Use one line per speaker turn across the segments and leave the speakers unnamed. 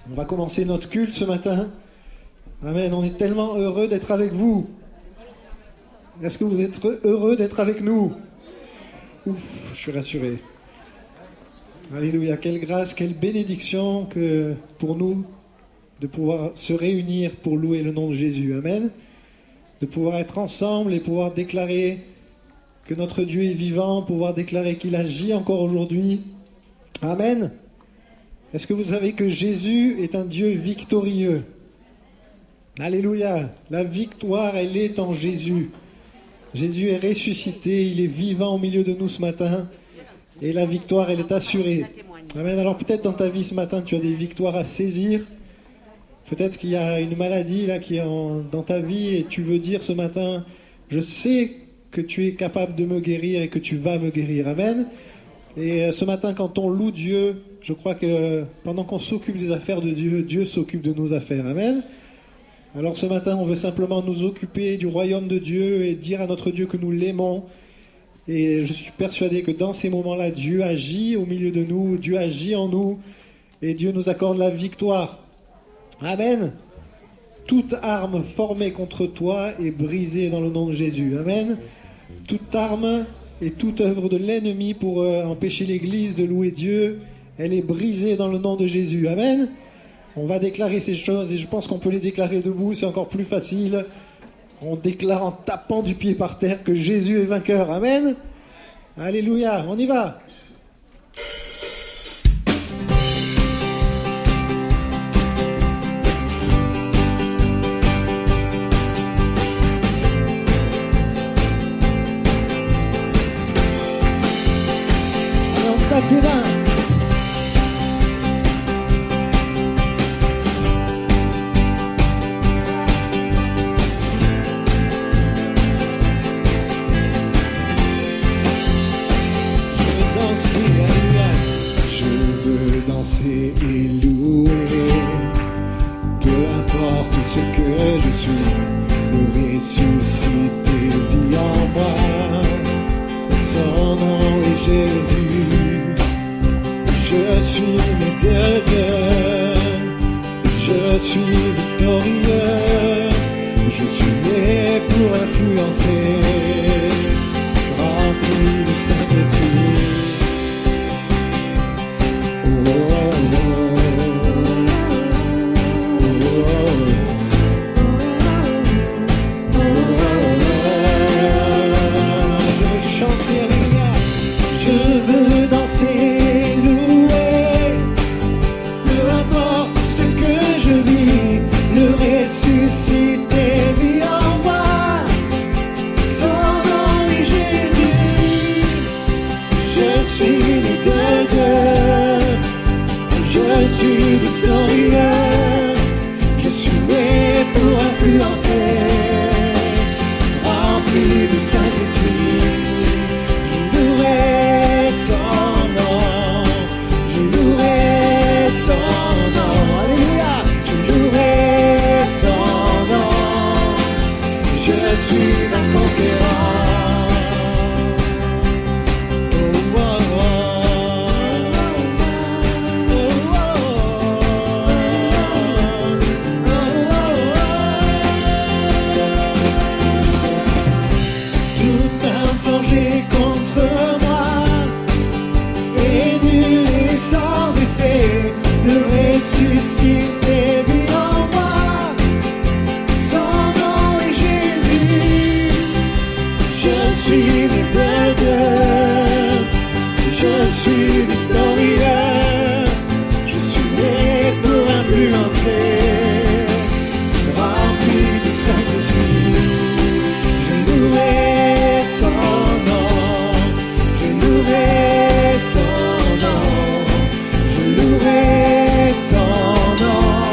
On va commencer notre culte ce matin. Amen. On est tellement heureux d'être avec vous. Est-ce que vous êtes heureux d'être avec nous? Ouf, je suis rassuré. Alléluia. Quelle grâce, quelle bénédiction que pour nous de pouvoir se réunir pour louer le nom de Jésus. Amen. De pouvoir être ensemble et pouvoir déclarer que notre Dieu est vivant, pouvoir déclarer qu'il agit encore aujourd'hui. Amen. Est-ce que vous savez que Jésus est un Dieu victorieux? Alléluia. La victoire, elle est en Jésus. Jésus est ressuscité, il est vivant au milieu de nous ce matin. Et la victoire, elle est assurée. Amen. Alors peut-être dans ta vie ce matin, tu as des victoires à saisir. Peut-être qu'il y a une maladie là qui est dans ta vie et tu veux dire ce matin, je sais que tu es capable de me guérir et que tu vas me guérir. Amen. Et ce matin, quand on loue Dieu, je crois que pendant qu'on s'occupe des affaires de Dieu, Dieu s'occupe de nos affaires. Amen. Alors ce matin, on veut simplement nous occuper du royaume de Dieu et dire à notre Dieu que nous l'aimons. Et je suis persuadé que dans ces moments-là, Dieu agit au milieu de nous, Dieu agit en nous et Dieu nous accorde la victoire. Amen. Toute arme formée contre toi est brisée dans le nom de Jésus. Amen. Toute arme et toute œuvre de l'ennemi pour empêcher l'Église de louer Dieu, elle est brisée dans le nom de Jésus. Amen. On va déclarer ces choses et je pense qu'on peut les déclarer debout, c'est encore plus facile. On déclare en tapant du pied par terre que Jésus est vainqueur. Amen. Alléluia, on y va. Alors on tape les mains.
Et louer, peu importe ce que je suis, le ressuscité vit en moi, son nom est Jésus, je suis né de Dieu, je suis victorieux, je suis né pour influencer, rempli du Saint-Esprit.
Son nom,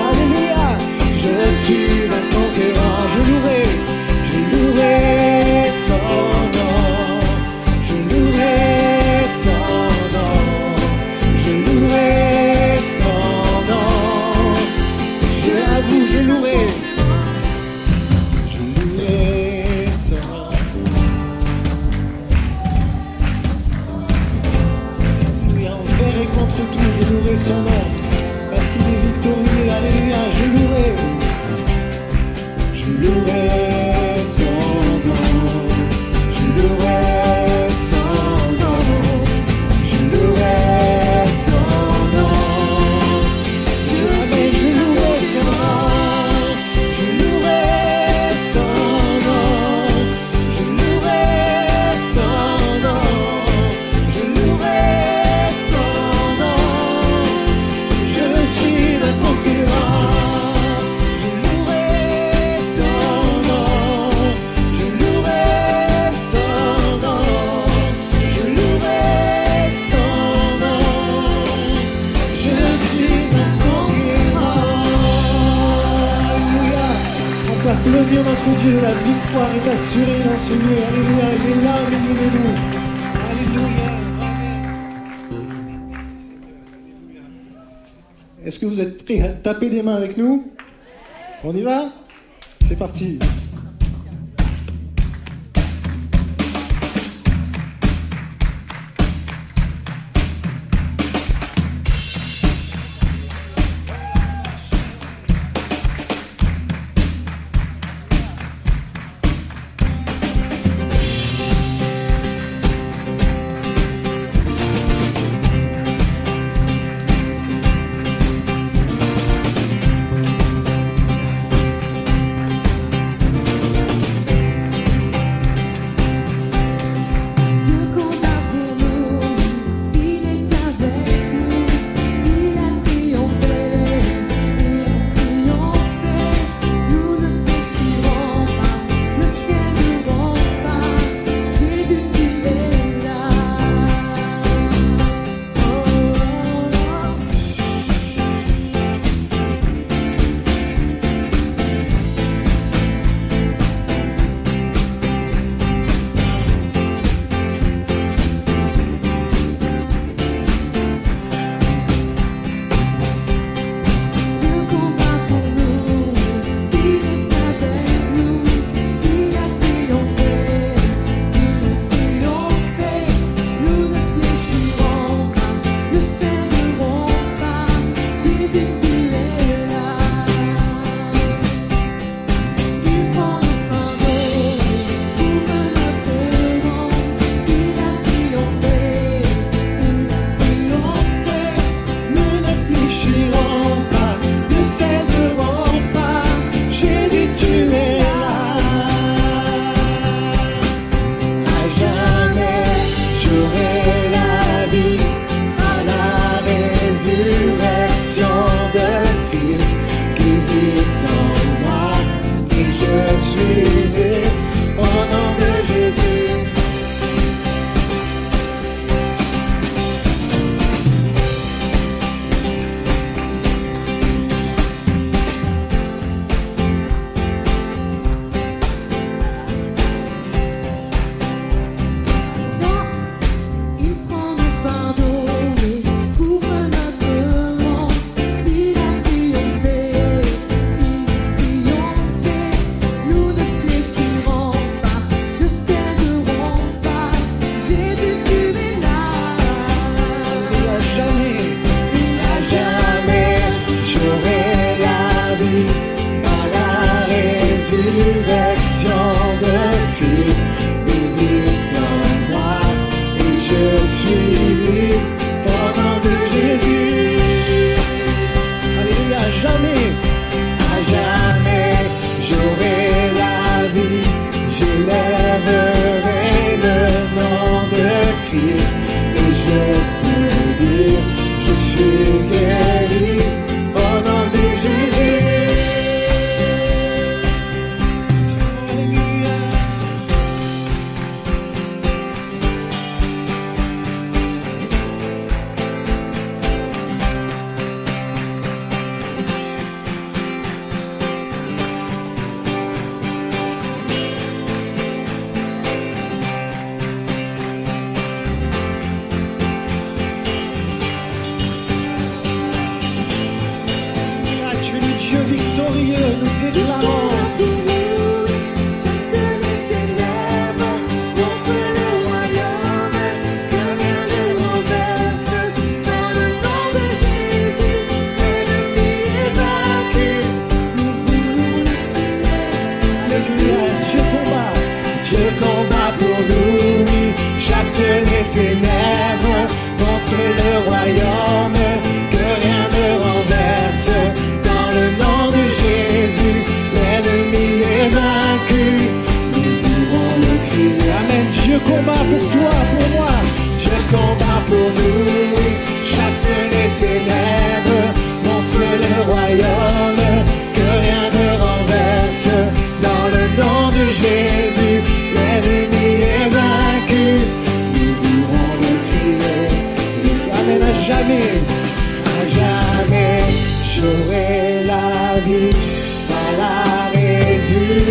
Applaudir notre Dieu, la victoire est assurée dans ce lieu. Alléluia, il est là, au milieu de nous. Alléluia. Est-ce que vous êtes prêts à taper des mains avec nous? On y va? C'est parti.
J'aurai la vie par la résurrection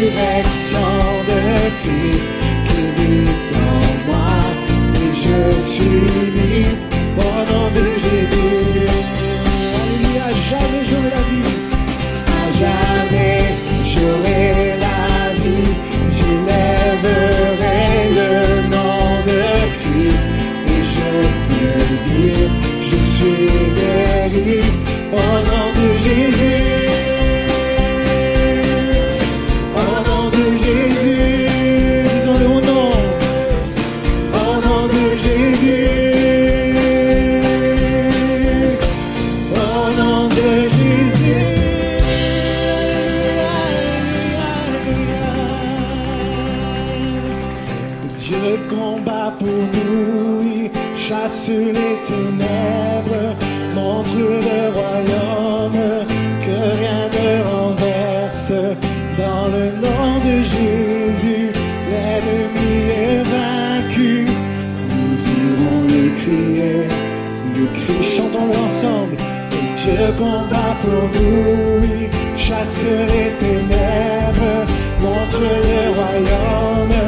combat pour nous, oui, chasse les ténèbres, montre le royaume,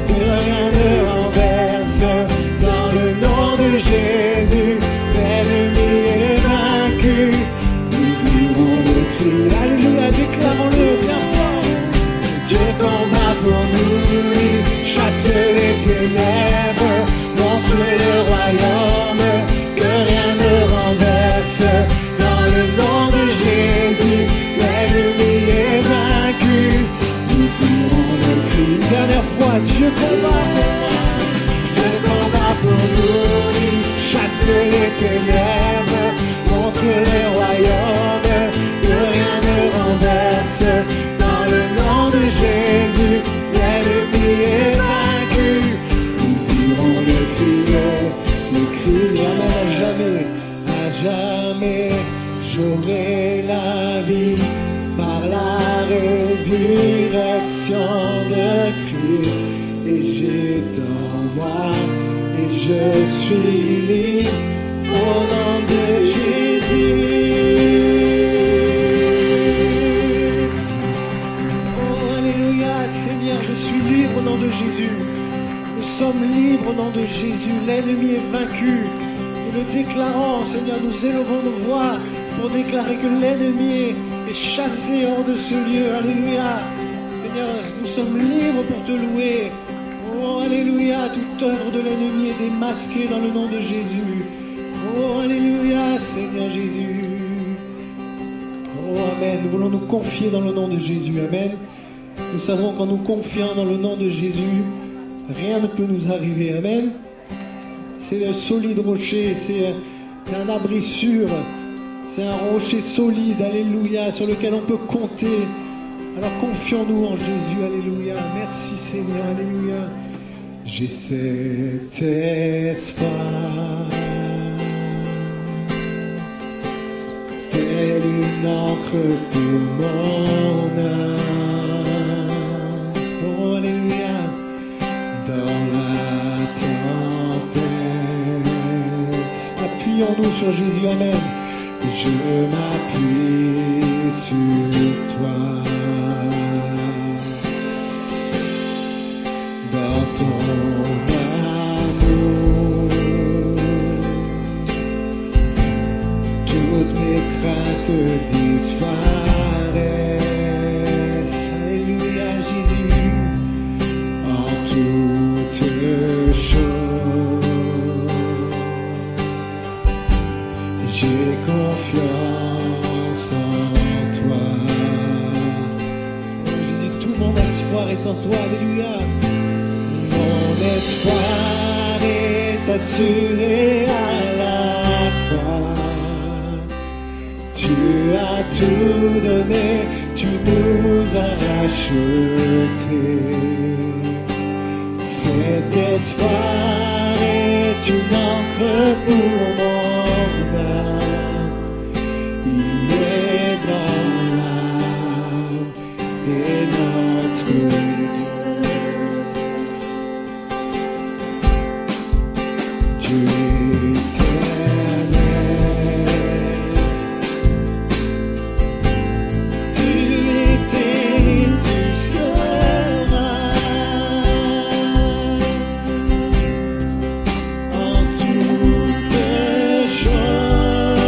que rien ne renverse. Dans le nom de Jésus, l'ennemi est vaincu. Nous dirons le cri, alléluia, déclarons-le bien fort. Dieu combat pour nous, oui, chasse les ténèbres, montre le royaume, que rien ne renverse. Dans le nom de Jésus, l'ennemi est vaincu. Nous tirons le cri, dernière fois, Dieu combat pour moi. Dieu combat pour nous, oui, chasse les ténèbres, montre le royaume, que rien ne renverse. Dans le nom de Jésus, l'ennemi est vaincu. Nous tirons le cri, amen, à jamais, j'aurai la vie par la résurrection de Christ. Et j'ai en moi, et je suis libre au nom de Jésus.
Oh, alléluia, Seigneur, je suis libre au nom de Jésus. Nous sommes libres au nom de Jésus. L'ennemi est vaincu. Nous le déclarons, Seigneur, nous élevons nos voix pour déclarer que l'ennemi est chassé hors de ce lieu. Alléluia. Seigneur, nous sommes libres pour te louer. Oh, alléluia, toute œuvre de l'ennemi est démasquée dans le nom de Jésus. Oh, alléluia, Seigneur Jésus. Oh, amen. Nous voulons nous confier dans le nom de Jésus. Amen. Nous savons qu'en nous confiant dans le nom de Jésus, rien ne peut nous arriver. Amen. C'est un solide rocher, c'est un abri sûr, c'est un rocher solide, alléluia, sur lequel on peut compter. Alors confions-nous en Jésus, alléluia. Merci Seigneur, alléluia.
J'ai cet espoir, telle une encre pour mon âme.
Oh, alléluia.
Dans la tempête,
appuyons-nous sur Jésus, amen.
je m'appuie sur toi. Dans ton amour, toutes mes craintes disparaissent.
Alléluia Jésus.
En toutes choses, j'ai confiance en toi.
Oh, Jésus, tout mon espoir est en toi, alléluia.
Mon espoir est assuré à la croix. Tu as tout donné, tu nous as rachetés. Cet espoir est une encre pour mon âme. Il est dans l'âme et notre Dieu éternel. Tu étais et tu seras en toutes choses.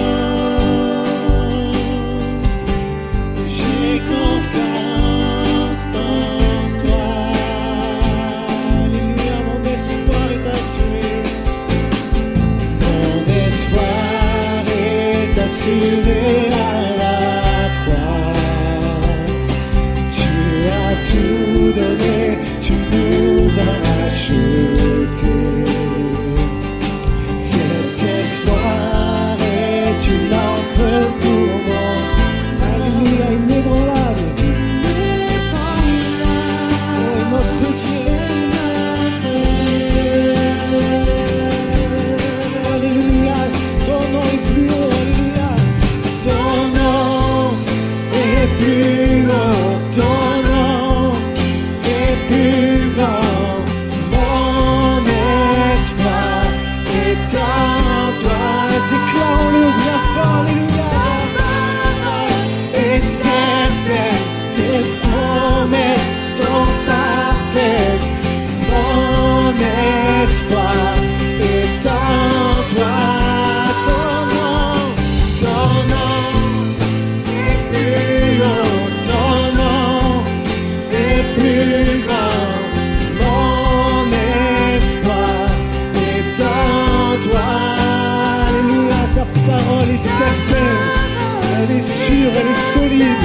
sûre, elle est solide,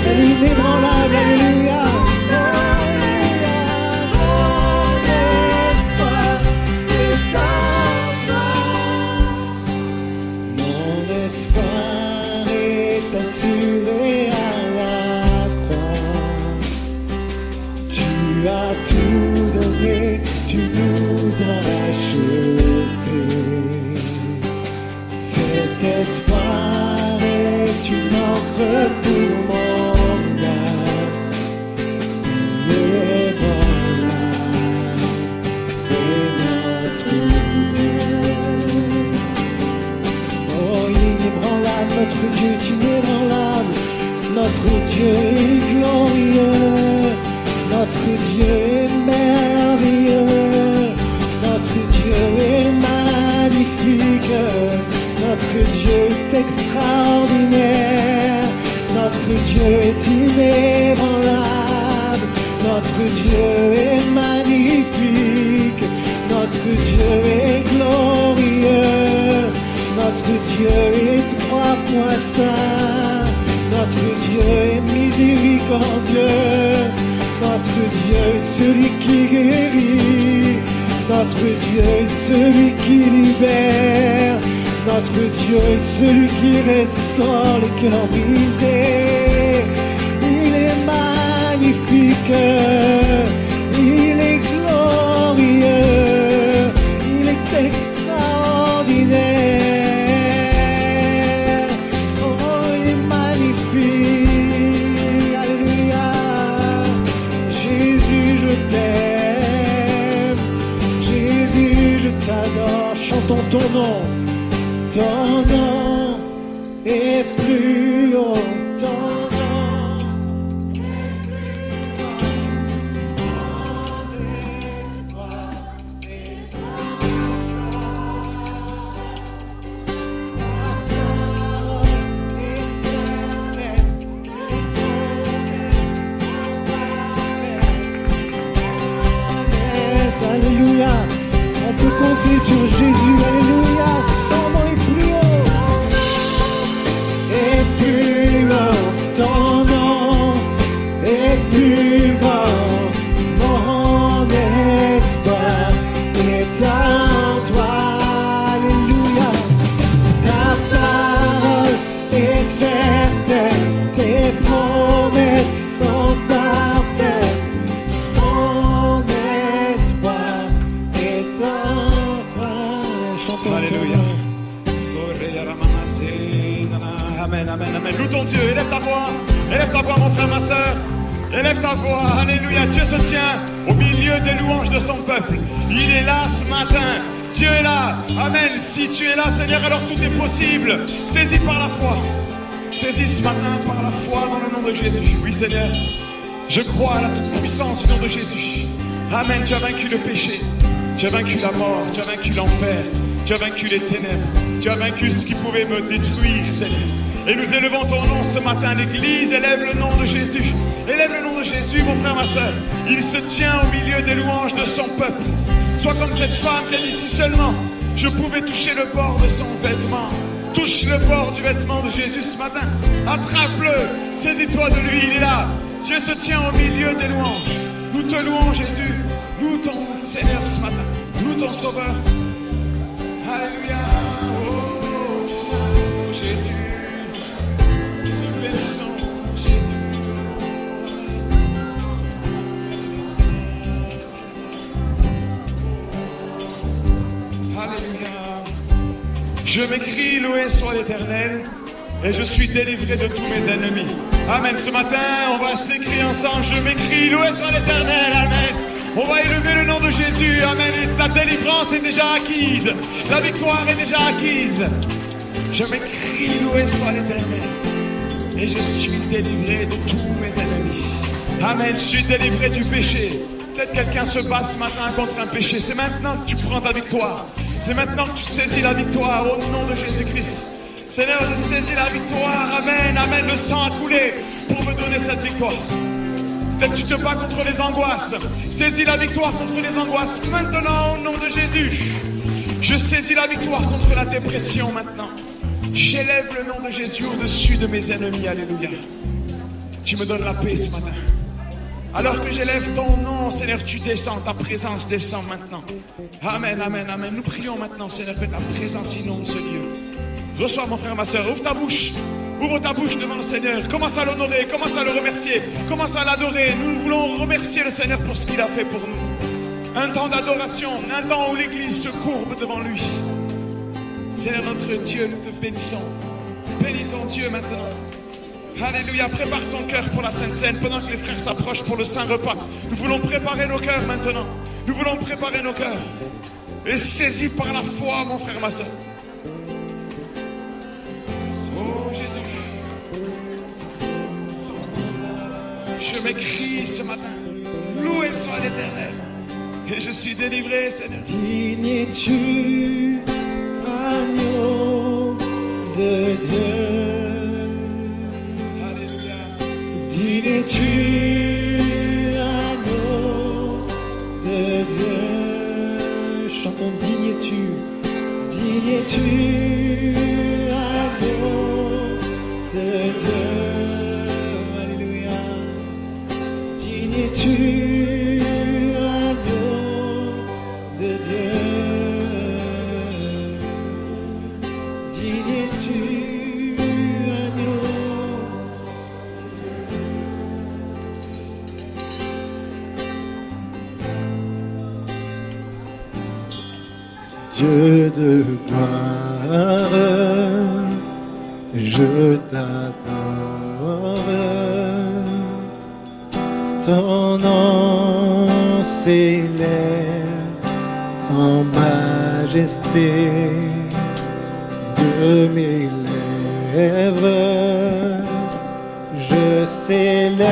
elle est inébranlable, alléluia. Mon espoir est assuré à la croix. Tu as tout donné, tu nous as racheté. Cet espoir est une encre pour mon âme. Notre Dieu est inébranlable, notre Dieu est glorieux, notre Dieu est merveilleux, notre Dieu est magnifique, notre Dieu est extraordinaire, notre Dieu est inébranlable, notre Dieu est magnifique, notre Dieu est glorieux, notre Dieu est trois fois saint, notre Dieu est miséricordieux, notre Dieu est celui qui guérit, notre Dieu est celui qui libère, notre Dieu est celui qui restaure les cœurs brisés. Il est magnifique, il est glorieux, il est extraordinaire. Chantons ton nom est plus haut, ton nom est plus haut, mon espoir est ta parole est certaine, alléluia. On peut compter sur Jésus, alléluia, son nom est plus haut. Et plus haut, ton nom est plus haut. Mon espoir est en toi, alléluia. Ta parole est certaine, tes promesses sont parfaites.
Alléluia. Amen, amen, amen. Loue ton Dieu, élève ta voix mon frère, ma soeur. Élève ta voix, alléluia. Dieu se tient au milieu des louanges de son peuple. Il est là ce matin. Dieu est là, amen. Si tu es là, Seigneur, alors tout est possible. Saisis par la foi. Saisis ce matin par la foi dans le nom de Jésus. Oui, Seigneur, je crois à la toute puissance du nom de Jésus. Amen, tu as vaincu le péché. Tu as vaincu la mort, tu as vaincu l'enfer, tu as vaincu les ténèbres, tu as vaincu ce qui pouvait me détruire, Seigneur. Et nous élevons ton nom ce matin, l'Église élève le nom de Jésus. Élève le nom de Jésus, mon frère, ma soeur. Il se tient au milieu des louanges de son peuple. Sois comme cette femme qui a dit, si seulement je pouvais toucher le bord de son vêtement. Touche le bord du vêtement de Jésus ce matin. Attrape-le, saisis-toi de lui, il est là. Dieu se tient au milieu des louanges. Nous te louons, Jésus. Loue ton Seigneur ce matin. Loue ton Sauveur. Alléluia. Oh, Jésus. Nous bénissons Jésus. Alléluia. Je m'écris, loué soit l'Éternel, et je suis délivré de tous mes ennemis. Amen. Ce matin, on va s'écrire ensemble. Je m'écris, loué soit l'Éternel. Amen. On va élever le nom de Jésus. Amen. La délivrance est déjà acquise. La victoire est déjà acquise. Je m'écris, loué soit l'Éternel. Et je suis délivré de tous mes ennemis. Amen. Je suis délivré du péché. Peut-être quelqu'un se bat ce matin contre un péché. C'est maintenant que tu prends ta victoire. C'est maintenant que tu saisis la victoire au nom de Jésus-Christ. Seigneur, je saisis la victoire. Amen. Amen. Le sang a coulé pour me donner cette victoire. Peut-être tu te bats contre les angoisses. Saisis la victoire contre les angoisses maintenant au nom de Jésus. Je saisis la victoire contre la dépression maintenant. J'élève le nom de Jésus au-dessus de mes ennemis. Alléluia. Tu me donnes la paix ce matin. Alors que j'élève ton nom, Seigneur, tu descends, ta présence descend maintenant. Amen, amen, amen. Nous prions maintenant, Seigneur, que ta présence inonde ce lieu. Reçois mon frère, ma soeur, ouvre ta bouche. Ouvre ta bouche devant le Seigneur. Commence à l'honorer, commence à le remercier. Commence à l'adorer. Nous voulons remercier le Seigneur pour ce qu'il a fait pour nous. Un temps d'adoration, un temps où l'Église se courbe devant lui. Seigneur notre Dieu, nous te bénissons. Bénis ton Dieu maintenant. Alléluia, prépare ton cœur pour la Sainte Seine pendant que les frères s'approchent pour le Saint Repas. Nous voulons préparer nos cœurs maintenant. Nous voulons préparer nos cœurs. Et saisis par la foi, mon frère, ma soeur. Oh Jésus. Je m'écris ce matin. Loué soit l'Éternel. Et je suis délivré, Seigneur.
Digne es-tu, agneau de Dieu. Digne es-tu, agneau de Dieu. Chantons, digne es-tu, agneau de Dieu. Alléluia. Digne es-tu, agneau de Dieu. Digne es-tu, agneau. Dieu de gloire, je t'adore. Ton nom s'élève en majesté de mes lèvres. Je célèbre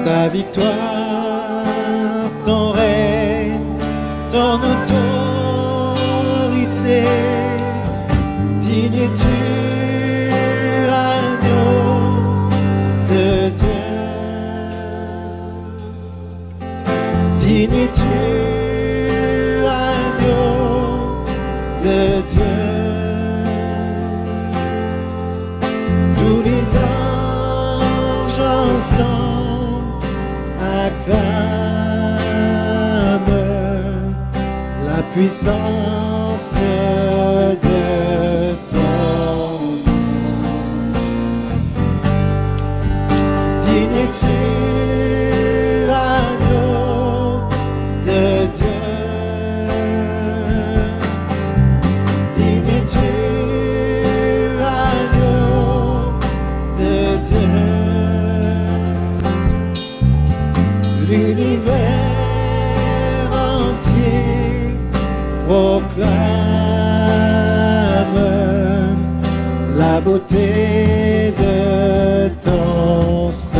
ta victoire, ton règne, ton autorité. Digne es-tu, agneau de Dieu. Digne es-tu, agneau de Dieu. Tous les anges ensemble acclament la puissance de ton nom. Digne es-tu, agneau de Dieu. Digne es-tu, agneau de Dieu. L'univers entier proclame la beauté de ton saint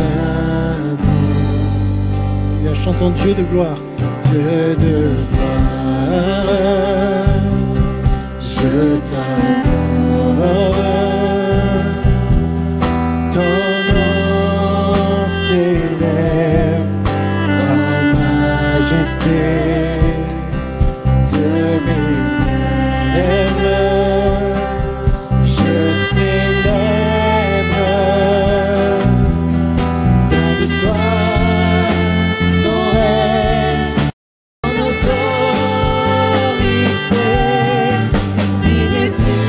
nom. Bien, chantons Dieu de gloire. Dieu de gloire, je t'adore. Ton nom s'élève en majesté de mes lèvres. Je célèbre ta victoire, ton règne, ton autorité. Digne es-tu,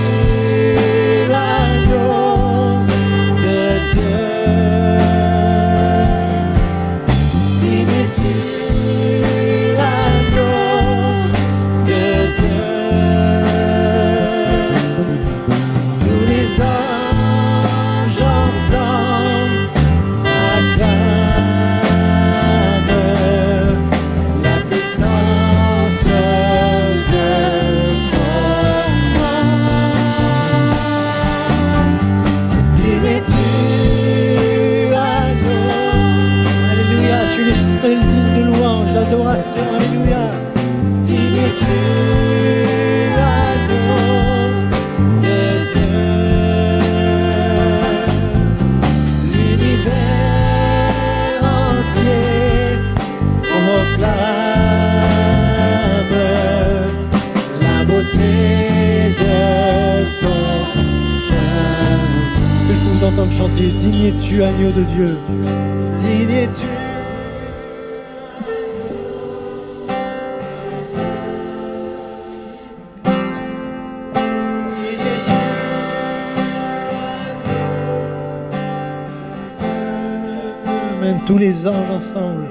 vous entendre chanter « Digne es-tu, agneau de Dieu ». Digne es-tu. Même tous les anges ensemble.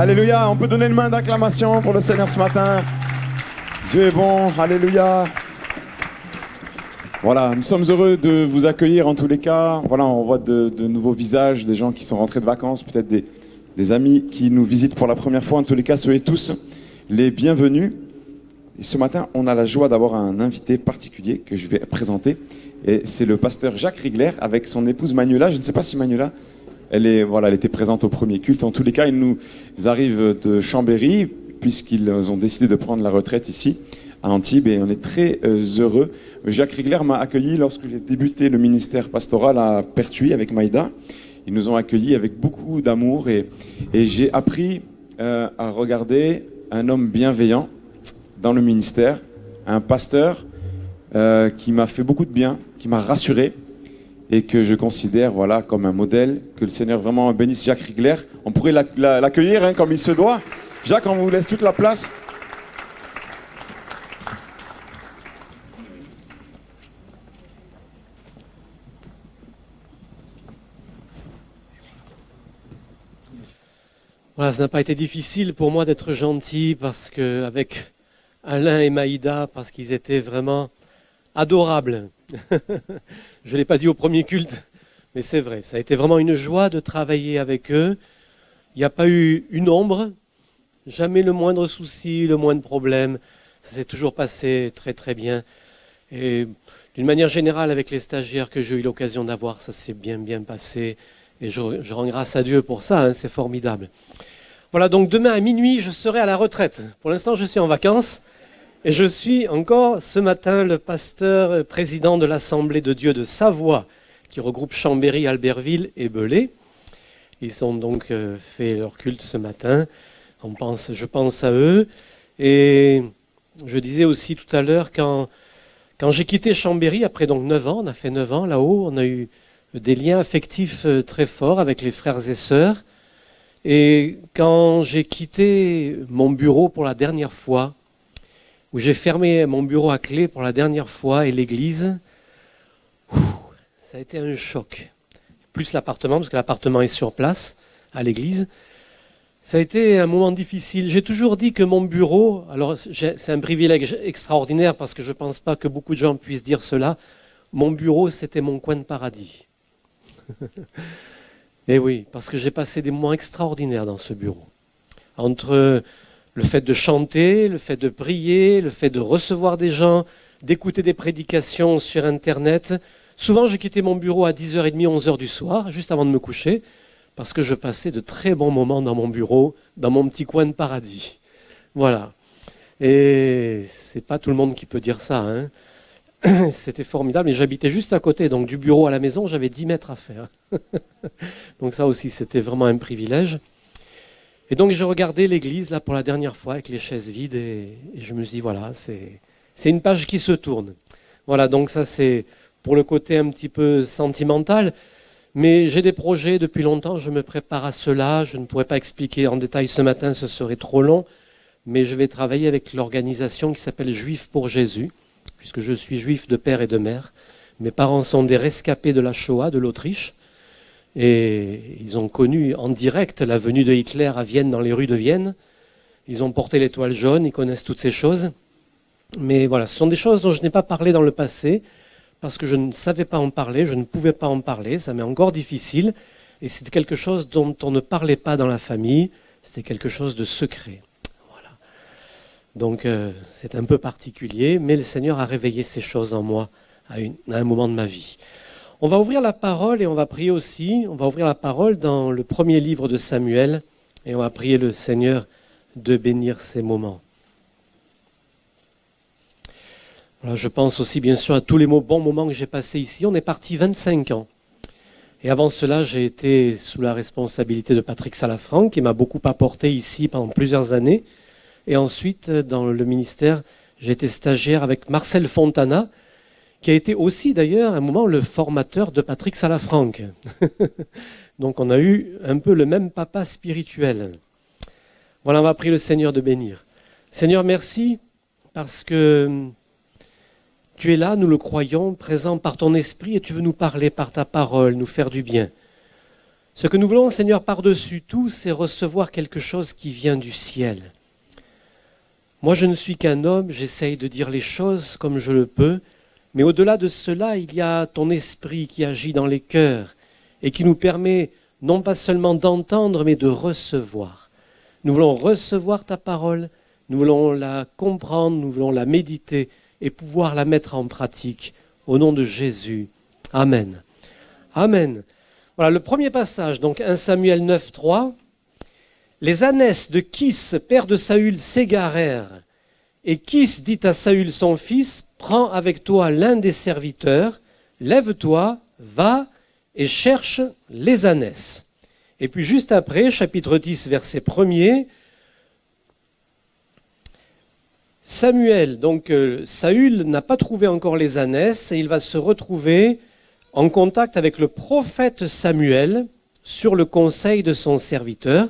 Alléluia, on peut donner une main d'acclamation pour le Seigneur ce matin. Dieu est bon, alléluia. Voilà, nous sommes heureux de vous accueillir en tous les cas. Voilà, on voit de nouveaux visages, des gens qui sont rentrés de vacances, peut-être des amis qui nous visitent pour la première fois. En tous les cas, soyez tous les bienvenus. Et ce matin, on a la joie d'avoir un invité particulier que je vais présenter. Et c'est le pasteur Jacques Rigler avec son épouse Manuela. Je ne sais pas si Manuela... Elle était présente au premier culte. En tous les cas, ils nous arrivent de Chambéry, puisqu'ils ont décidé de prendre la retraite ici, à Antibes, et on est très heureux. Jacques Rigler m'a accueilli lorsque j'ai débuté le ministère pastoral à Pertuis avec Maïda. Ils nous ont accueillis avec beaucoup d'amour, et j'ai appris à regarder un homme bienveillant dans le ministère, un pasteur qui m'a fait beaucoup de bien, qui m'a rassuré, et que je considère comme un modèle, que le Seigneur vraiment bénisse Jacques Rigler. On pourrait l'accueillir comme il se doit. Jacques, on vous laisse toute la place.
Voilà, ça n'a pas été difficile pour moi d'être gentil parce que avec Alain et Maïda, parce qu'ils étaient vraiment adorables. Je ne l'ai pas dit au premier culte, mais c'est vrai. Ça a été vraiment une joie de travailler avec eux. Il n'y a pas eu une ombre, jamais le moindre souci, le moindre problème. Ça s'est toujours passé très très bien. Et d'une manière générale, avec les stagiaires que j'ai eu l'occasion d'avoir, ça s'est bien passé. Et je rends grâce à Dieu pour ça, c'est formidable. Voilà, donc demain à minuit, je serai à la retraite. Pour l'instant, je suis en vacances. Et je suis encore ce matin le pasteur président de l'Assemblée de Dieu de Savoie, qui regroupe Chambéry, Albertville et Belay. Ils ont donc fait leur culte ce matin. Je pense à eux. Et je disais aussi tout à l'heure, quand j'ai quitté Chambéry, après donc 9 ans, on a fait 9 ans là-haut, on a eu des liens affectifs très forts avec les frères et sœurs. Et quand j'ai quitté mon bureau pour la dernière fois, où j'ai fermé mon bureau à clé pour la dernière fois et l'église, ça a été un choc. Plus l'appartement, parce que l'appartement est sur place, à l'église. Ça a été un moment difficile. J'ai toujours dit que mon bureau, alors c'est un privilège extraordinaire parce que je ne pense pas que beaucoup de gens puissent dire cela, mon bureau c'était mon coin de paradis. Et oui, parce que j'ai passé des moments extraordinaires dans ce bureau. Entre le fait de chanter, le fait de prier, le fait de recevoir des gens, d'écouter des prédications sur Internet. Souvent, je quittais mon bureau à 10h30, 11h du soir, juste avant de me coucher, parce que je passais de très bons moments dans mon bureau, dans mon petit coin de paradis. Voilà. Et c'est pas tout le monde qui peut dire ça, hein. C'était formidable. Et j'habitais juste à côté, donc du bureau à la maison, j'avais 10 mètres à faire. Donc ça aussi, c'était vraiment un privilège. Et donc je regardais l'église là pour la dernière fois avec les chaises vides et je me suis dit voilà, c'est une page qui se tourne. Voilà, donc ça c'est pour le côté un petit peu sentimental, mais j'ai des projets depuis longtemps, je me prépare à cela, je ne pourrais pas expliquer en détail ce matin, ce serait trop long, mais je vais travailler avec l'organisation qui s'appelle Juifs pour Jésus, puisque je suis juif de père et de mère. Mes parents sont des rescapés de la Shoah, de l'Autriche. Et ils ont connu en direct la venue de Hitler à Vienne, dans les rues de Vienne. Ils ont porté l'étoile jaune, ils connaissent toutes ces choses. Mais voilà, ce sont des choses dont je n'ai pas parlé dans le passé, parce que je ne savais pas en parler, je ne pouvais pas en parler, ça m'est encore difficile. Et c'est quelque chose dont on ne parlait pas dans la famille, c'était quelque chose de secret. Voilà. Donc c'est un peu particulier, mais le Seigneur a réveillé ces choses en moi à un moment de ma vie. On va ouvrir la parole et on va prier aussi. On va ouvrir la parole dans le premier livre de Samuel et on va prier le Seigneur de bénir ces moments. Voilà, je pense aussi bien sûr à tous les bons moments que j'ai passés ici. On est parti 25 ans. Et avant cela, j'ai été sous la responsabilité de Patrick Salafranc, qui m'a beaucoup apporté ici pendant plusieurs années. Et ensuite, dans le ministère, j'ai été stagiaire avec Marcel Fontana, qui a été aussi d'ailleurs à un moment le formateur de Patrick Salafranc. Donc on a eu un peu le même papa spirituel. Voilà, on va prier le Seigneur de bénir. Seigneur, merci parce que tu es là, nous le croyons, présent par ton esprit et tu veux nous parler par ta parole, nous faire du bien. Ce que nous voulons, Seigneur, par-dessus tout, c'est recevoir quelque chose qui vient du ciel. Moi, je ne suis qu'un homme, j'essaye de dire les choses comme je le peux, mais au-delà de cela, il y a ton esprit qui agit dans les cœurs et qui nous permet non pas seulement d'entendre, mais de recevoir. Nous voulons recevoir ta parole, nous voulons la comprendre, nous voulons la méditer et pouvoir la mettre en pratique. Au nom de Jésus. Amen. Amen. Voilà le premier passage, donc 1 Samuel 9, 3. Les ânesses de Kis, père de Saül, s'égarèrent. Et Kis dit à Saül son fils, prends avec toi l'un des serviteurs, lève-toi, va et cherche les ânesses. Et puis juste après, chapitre 10, verset 1er, Samuel, donc Saül n'a pas trouvé encore les ânesses et il va se retrouver en contact avec le prophète Samuel sur le conseil de son serviteur.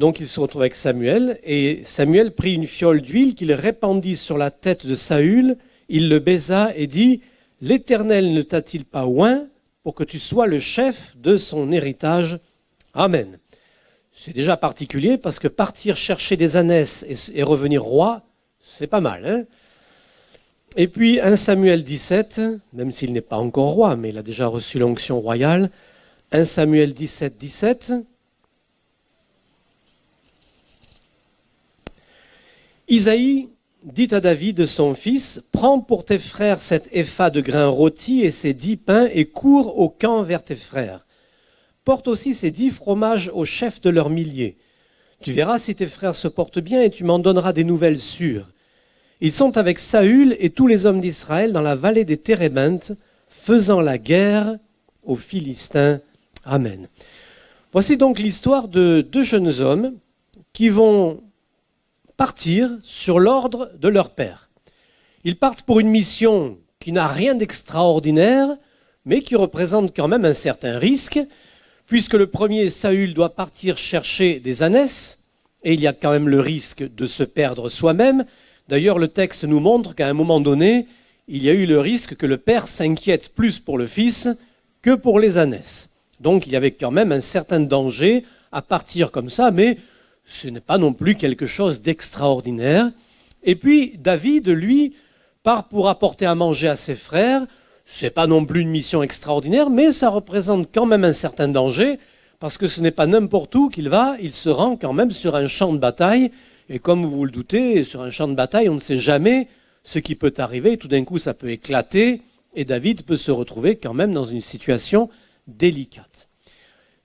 Donc il se retrouve avec Samuel et Samuel prit une fiole d'huile qu'il répandit sur la tête de Saül, il le baisa et dit « L'Éternel ne t'a-t-il pas oint pour que tu sois le chef de son héritage ? Amen. » C'est déjà particulier parce que partir chercher des ânesses et revenir roi, c'est pas mal. Hein ? Et puis 1 Samuel 17, même s'il n'est pas encore roi, mais il a déjà reçu l'onction royale, 1 Samuel 17, 17. Isaïe dit à David, son fils, « Prends pour tes frères cet épha de grains rôtis et ces 10 pains et cours au camp vers tes frères. Porte aussi ces 10 fromages aux chefs de leurs milliers. Tu verras si tes frères se portent bien et tu m'en donneras des nouvelles sûres. Ils sont avec Saül et tous les hommes d'Israël dans la vallée des Térébintes, faisant la guerre aux Philistins. Amen. » Voici donc l'histoire de 2 jeunes hommes qui vont partir sur l'ordre de leur père. Ils partent pour une mission qui n'a rien d'extraordinaire, mais qui représente quand même un certain risque, puisque le premier, Saül, doit partir chercher des ânesses, et il y a quand même le risque de se perdre soi-même. D'ailleurs, le texte nous montre qu'à un moment donné, il y a eu le risque que le père s'inquiète plus pour le fils que pour les ânesses. Donc il y avait quand même un certain danger à partir comme ça, mais ce n'est pas non plus quelque chose d'extraordinaire. Et puis David, lui, part pour apporter à manger à ses frères. Ce n'est pas non plus une mission extraordinaire, mais ça représente quand même un certain danger, parce que ce n'est pas n'importe où qu'il va, il se rend quand même sur un champ de bataille. Et comme vous le doutez, sur un champ de bataille, on ne sait jamais ce qui peut arriver. Tout d'un coup, ça peut éclater, et David peut se retrouver quand même dans une situation délicate.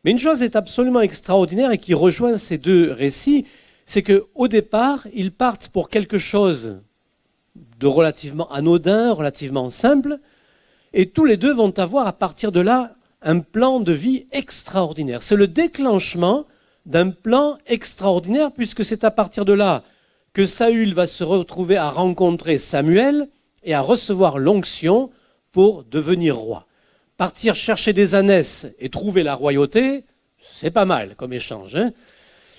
Mais une chose est absolument extraordinaire et qui rejoint ces 2 récits, c'est qu'au départ, ils partent pour quelque chose de relativement anodin, relativement simple, et tous les 2 vont avoir à partir de là un plan de vie extraordinaire. C'est le déclenchement d'un plan extraordinaire, puisque c'est à partir de là que Saül va se retrouver à rencontrer Samuel et à recevoir l'onction pour devenir roi. Partir chercher des ânesses et trouver la royauté, c'est pas mal comme échange. Hein ?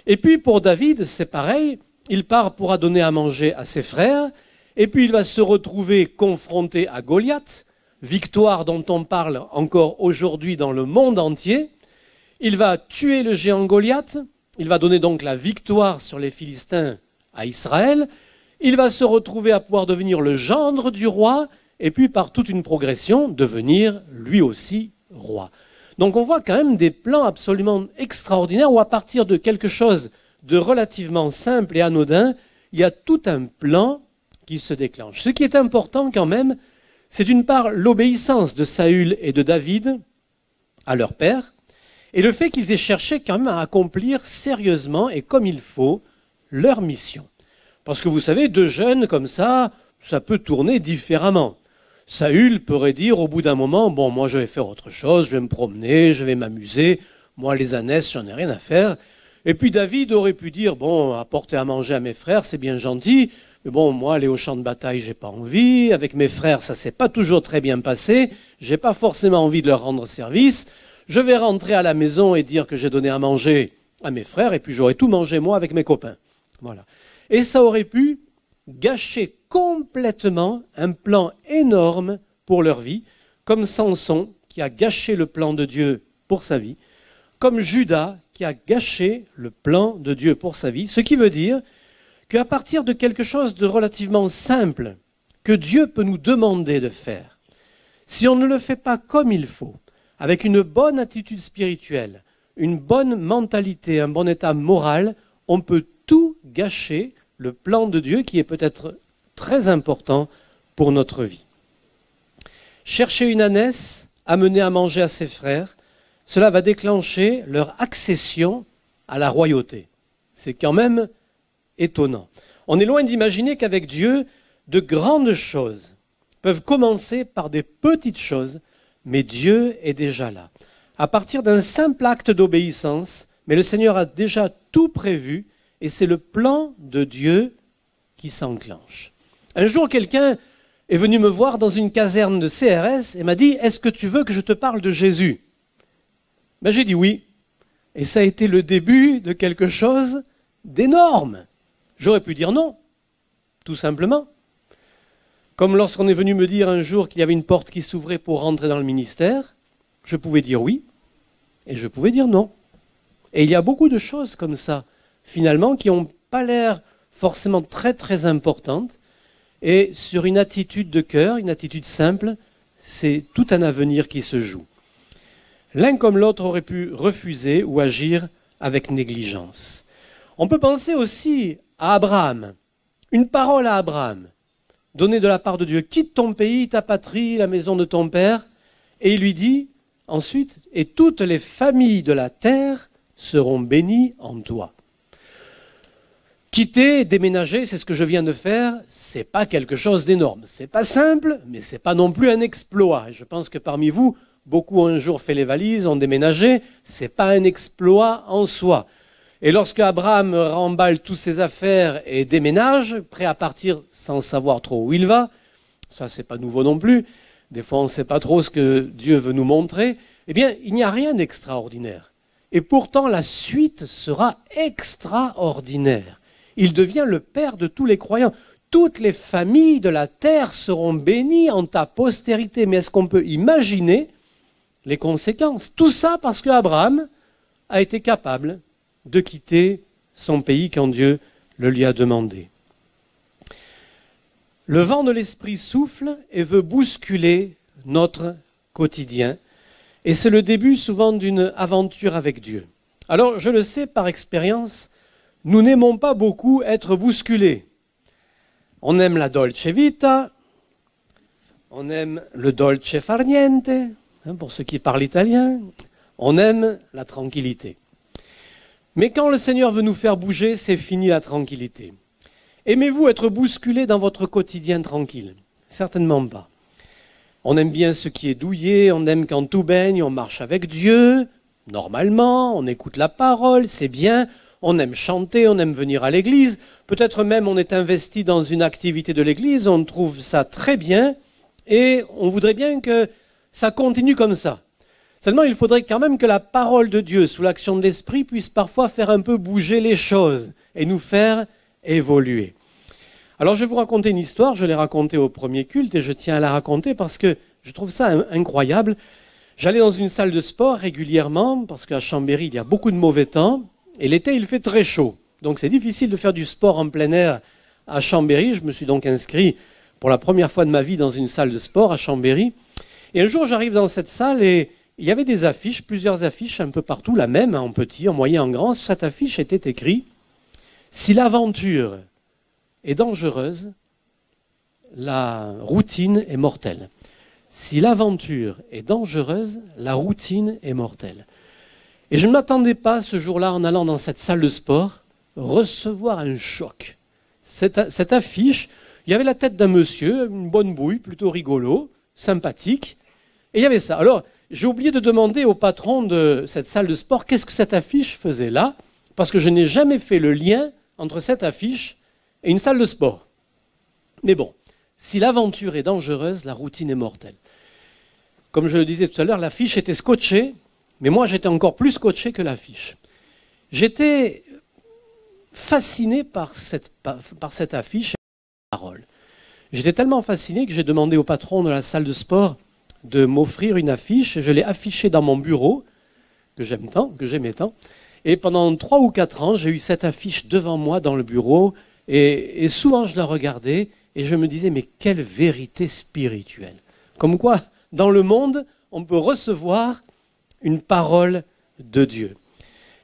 Et puis pour David, c'est pareil, il part pour donner à manger à ses frères, et puis il va se retrouver confronté à Goliath, victoire dont on parle encore aujourd'hui dans le monde entier. Il va tuer le géant Goliath, il va donner donc la victoire sur les Philistins à Israël, il va se retrouver à pouvoir devenir le gendre du roi, et puis par toute une progression, devenir lui aussi roi. Donc on voit quand même des plans absolument extraordinaires où à partir de quelque chose de relativement simple et anodin, il y a tout un plan qui se déclenche. Ce qui est important quand même, c'est d'une part l'obéissance de Saül et de David à leur père, et le fait qu'ils aient cherché quand même à accomplir sérieusement et comme il faut leur mission. Parce que vous savez, deux jeunes comme ça peut tourner différemment. Saül pourrait dire au bout d'un moment, bon, moi je vais faire autre chose, je vais me promener, je vais m'amuser, moi les ânesses, j'en ai rien à faire. Et puis David aurait pu dire, bon, apporter à manger à mes frères, c'est bien gentil, mais bon, moi aller au champ de bataille, j'ai pas envie, avec mes frères, ça s'est pas toujours très bien passé, j'ai pas forcément envie de leur rendre service, je vais rentrer à la maison et dire que j'ai donné à manger à mes frères, et puis j'aurais tout mangé moi avec mes copains. Voilà. Et ça aurait pu gâcher complètement un plan énorme pour leur vie, comme Samson qui a gâché le plan de Dieu pour sa vie, comme Judas qui a gâché le plan de Dieu pour sa vie, ce qui veut dire qu'à partir de quelque chose de relativement simple que Dieu peut nous demander de faire, si on ne le fait pas comme il faut, avec une bonne attitude spirituelle, une bonne mentalité, un bon état moral, on peut tout gâcher, le plan de Dieu qui est peut-être très important pour notre vie. Chercher une ânesse, amener à manger à ses frères, cela va déclencher leur accession à la royauté. C'est quand même étonnant. On est loin d'imaginer qu'avec Dieu, de grandes choses peuvent commencer par des petites choses, mais Dieu est déjà là. À partir d'un simple acte d'obéissance, mais le Seigneur a déjà tout prévu, et c'est le plan de Dieu qui s'enclenche. Un jour, quelqu'un est venu me voir dans une caserne de CRS et m'a dit « Est-ce que tu veux que je te parle de Jésus ?» Ben, j'ai dit oui. Et ça a été le début de quelque chose d'énorme. J'aurais pu dire non, tout simplement. Comme lorsqu'on est venu me dire un jour qu'il y avait une porte qui s'ouvrait pour rentrer dans le ministère, je pouvais dire oui et je pouvais dire non. Et il y a beaucoup de choses comme ça, finalement, qui n'ont pas l'air forcément très très importantes. Et sur une attitude de cœur, une attitude simple, c'est tout un avenir qui se joue. L'un comme l'autre aurait pu refuser ou agir avec négligence. On peut penser aussi à Abraham. Une parole à Abraham, donnée de la part de Dieu. Quitte ton pays, ta patrie, la maison de ton père. Et il lui dit ensuite, et toutes les familles de la terre seront bénies en toi. Quitter, déménager, c'est ce que je viens de faire, c'est pas quelque chose d'énorme. C'est pas simple, mais c'est pas non plus un exploit. Et je pense que parmi vous, beaucoup ont un jour fait les valises, ont déménagé, c'est pas un exploit en soi. Et lorsque Abraham remballe toutes ses affaires et déménage, prêt à partir sans savoir trop où il va, ça c'est pas nouveau non plus, des fois on ne sait pas trop ce que Dieu veut nous montrer, eh bien il n'y a rien d'extraordinaire. Et pourtant la suite sera extraordinaire. Il devient le père de tous les croyants. Toutes les familles de la terre seront bénies en ta postérité. Mais est-ce qu'on peut imaginer les conséquences? Tout ça parce qu'Abraham a été capable de quitter son pays quand Dieu le lui a demandé. Le vent de l'esprit souffle et veut bousculer notre quotidien. Et c'est le début souvent d'une aventure avec Dieu. Alors je le sais par expérience, nous n'aimons pas beaucoup être bousculés. On aime la dolce vita, on aime le dolce far niente, pour ceux qui parlent italien, on aime la tranquillité. Mais quand le Seigneur veut nous faire bouger, c'est fini la tranquillité. Aimez-vous être bousculé dans votre quotidien tranquille? Certainement pas. On aime bien ce qui est douillet, on aime quand tout baigne, on marche avec Dieu, normalement, on écoute la parole, c'est bien. On aime chanter, on aime venir à l'église. Peut-être même on est investi dans une activité de l'église, on trouve ça très bien et on voudrait bien que ça continue comme ça. Seulement, il faudrait quand même que la parole de Dieu, sous l'action de l'Esprit, puisse parfois faire un peu bouger les choses et nous faire évoluer. Alors, je vais vous raconter une histoire, je l'ai racontée au premier culte et je tiens à la raconter parce que je trouve ça incroyable. J'allais dans une salle de sport régulièrement, parce qu'à Chambéry, il y a beaucoup de mauvais temps, et l'été, il fait très chaud. Donc c'est difficile de faire du sport en plein air à Chambéry. Je me suis donc inscrit pour la première fois de ma vie dans une salle de sport à Chambéry. Et un jour, j'arrive dans cette salle et il y avait des affiches, plusieurs affiches un peu partout, la même, en petit, en moyen, en grand. Sur cette affiche était écrit « Si l'aventure est dangereuse, la routine est mortelle. Si l'aventure est dangereuse, la routine est mortelle. » Et je ne m'attendais pas ce jour-là, en allant dans cette salle de sport, recevoir un choc. Cette affiche, il y avait la tête d'un monsieur, une bonne bouille, plutôt rigolo, sympathique, et il y avait ça. Alors, j'ai oublié de demander au patron de cette salle de sport qu'est-ce que cette affiche faisait là, parce que je n'ai jamais fait le lien entre cette affiche et une salle de sport. Mais bon, si l'aventure est dangereuse, la routine est mortelle. Comme je le disais tout à l'heure, l'affiche était scotchée, mais moi j'étais encore plus scotché que l'affiche. J'étais fasciné par cette affiche et par la parole. J'étais tellement fasciné que j'ai demandé au patron de la salle de sport de m'offrir une affiche. Je l'ai affichée dans mon bureau, que j'aimais tant. Et pendant 3 ou 4 ans, j'ai eu cette affiche devant moi dans le bureau. Et souvent, je la regardais et je me disais, mais quelle vérité spirituelle. Comme quoi, dans le monde, on peut recevoir une parole de Dieu.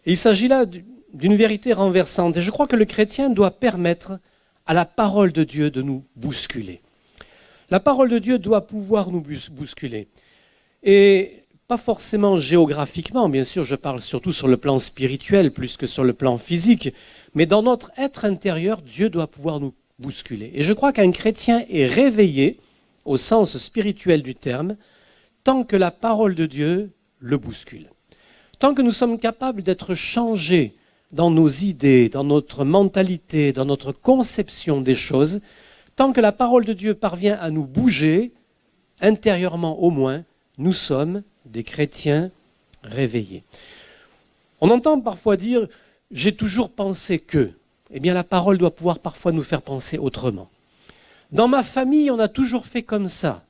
Et il s'agit là d'une vérité renversante. Et je crois que le chrétien doit permettre à la parole de Dieu de nous bousculer. La parole de Dieu doit pouvoir nous bousculer. Et pas forcément géographiquement, bien sûr, je parle surtout sur le plan spirituel plus que sur le plan physique, mais dans notre être intérieur, Dieu doit pouvoir nous bousculer. Et je crois qu'un chrétien est réveillé, au sens spirituel du terme, tant que la parole de Dieu le bouscule. Tant que nous sommes capables d'être changés dans nos idées, dans notre mentalité, dans notre conception des choses, tant que la parole de Dieu parvient à nous bouger, intérieurement au moins, nous sommes des chrétiens réveillés. On entend parfois dire « j'ai toujours pensé que ». Eh bien, la parole doit pouvoir parfois nous faire penser autrement. Dans ma famille, on a toujours fait comme ça.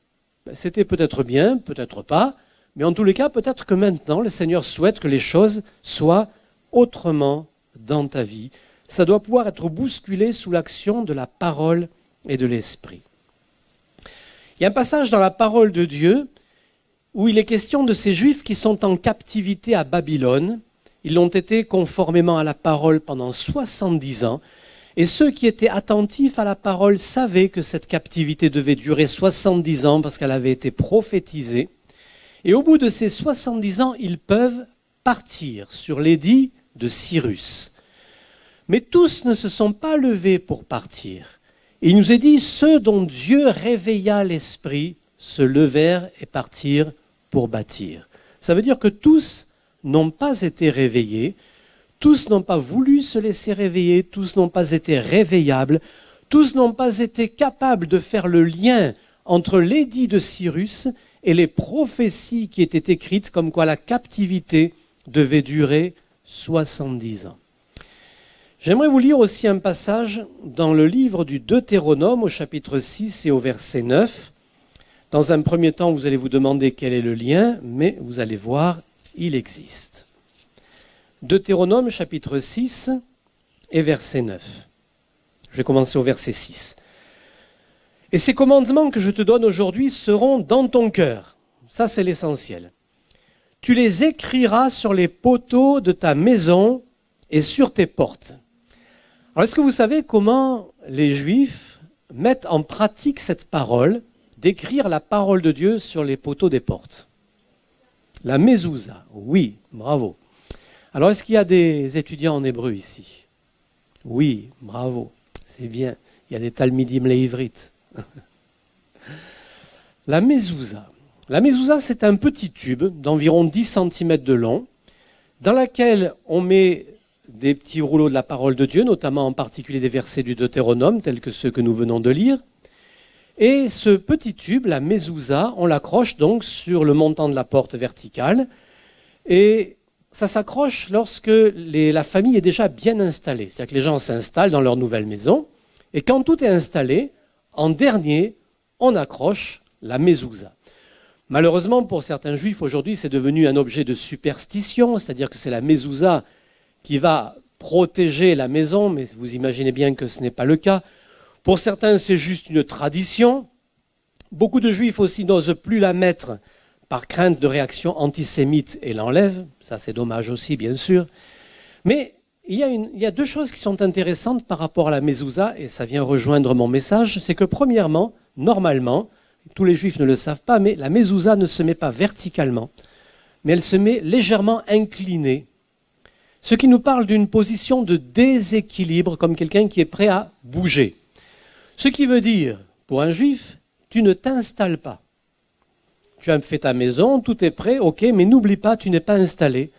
C'était peut-être bien, peut-être pas, mais en tous les cas, peut-être que maintenant, le Seigneur souhaite que les choses soient autrement dans ta vie. Ça doit pouvoir être bousculé sous l'action de la parole et de l'esprit. Il y a un passage dans la parole de Dieu où il est question de ces Juifs qui sont en captivité à Babylone. Ils l'ont été conformément à la parole pendant 70 ans. Et ceux qui étaient attentifs à la parole savaient que cette captivité devait durer 70 ans parce qu'elle avait été prophétisée. Et au bout de ces 70 ans, ils peuvent partir sur l'édit de Cyrus. Mais tous ne se sont pas levés pour partir. Et il nous est dit, ceux dont Dieu réveilla l'esprit se levèrent et partirent pour bâtir. Ça veut dire que tous n'ont pas été réveillés, tous n'ont pas voulu se laisser réveiller, tous n'ont pas été réveillables, tous n'ont pas été capables de faire le lien entre l'édit de Cyrus et les prophéties qui étaient écrites comme quoi la captivité devait durer 70 ans. J'aimerais vous lire aussi un passage dans le livre du Deutéronome au chapitre 6 et au verset 9. Dans un premier temps, vous allez vous demander quel est le lien, mais vous allez voir, il existe. Deutéronome chapitre 6 et verset 9. Je vais commencer au verset 6. « Et ces commandements que je te donne aujourd'hui seront dans ton cœur. » Ça, c'est l'essentiel. « Tu les écriras sur les poteaux de ta maison et sur tes portes. » Alors, est-ce que vous savez comment les Juifs mettent en pratique cette parole d'écrire la parole de Dieu sur les poteaux des portes? La mezouza, oui, bravo. Alors, est-ce qu'il y a des étudiants en hébreu ici? Oui, bravo, c'est bien. Il y a des talmidim leivrit. La mezouza. La mezouza, c'est un petit tube d'environ 10 cm de long dans lequel on met des petits rouleaux de la parole de Dieu, notamment en particulier des versets du Deutéronome, tels que ceux que nous venons de lire. Et ce petit tube, la mezouza, on l'accroche donc sur le montant de la porte verticale. Et ça s'accroche lorsque la famille est déjà bien installée. C'est-à-dire que les gens s'installent dans leur nouvelle maison. Et quand tout est installé, en dernier, on accroche la mezouza. Malheureusement, pour certains juifs, aujourd'hui, c'est devenu un objet de superstition, c'est-à-dire que c'est la mezouza qui va protéger la maison, mais vous imaginez bien que ce n'est pas le cas. Pour certains, c'est juste une tradition. Beaucoup de juifs aussi n'osent plus la mettre par crainte de réaction antisémite et l'enlèvent. Ça, c'est dommage aussi, bien sûr. Mais il y a deux choses qui sont intéressantes par rapport à la mezouza, et ça vient rejoindre mon message. C'est que premièrement, normalement, tous les juifs ne le savent pas, mais la mezouza ne se met pas verticalement, mais elle se met légèrement inclinée. Ce qui nous parle d'une position de déséquilibre, comme quelqu'un qui est prêt à bouger. Ce qui veut dire, pour un juif, tu ne t'installes pas. Tu as fait ta maison, tout est prêt, ok, mais n'oublie pas, tu n'es pas installé.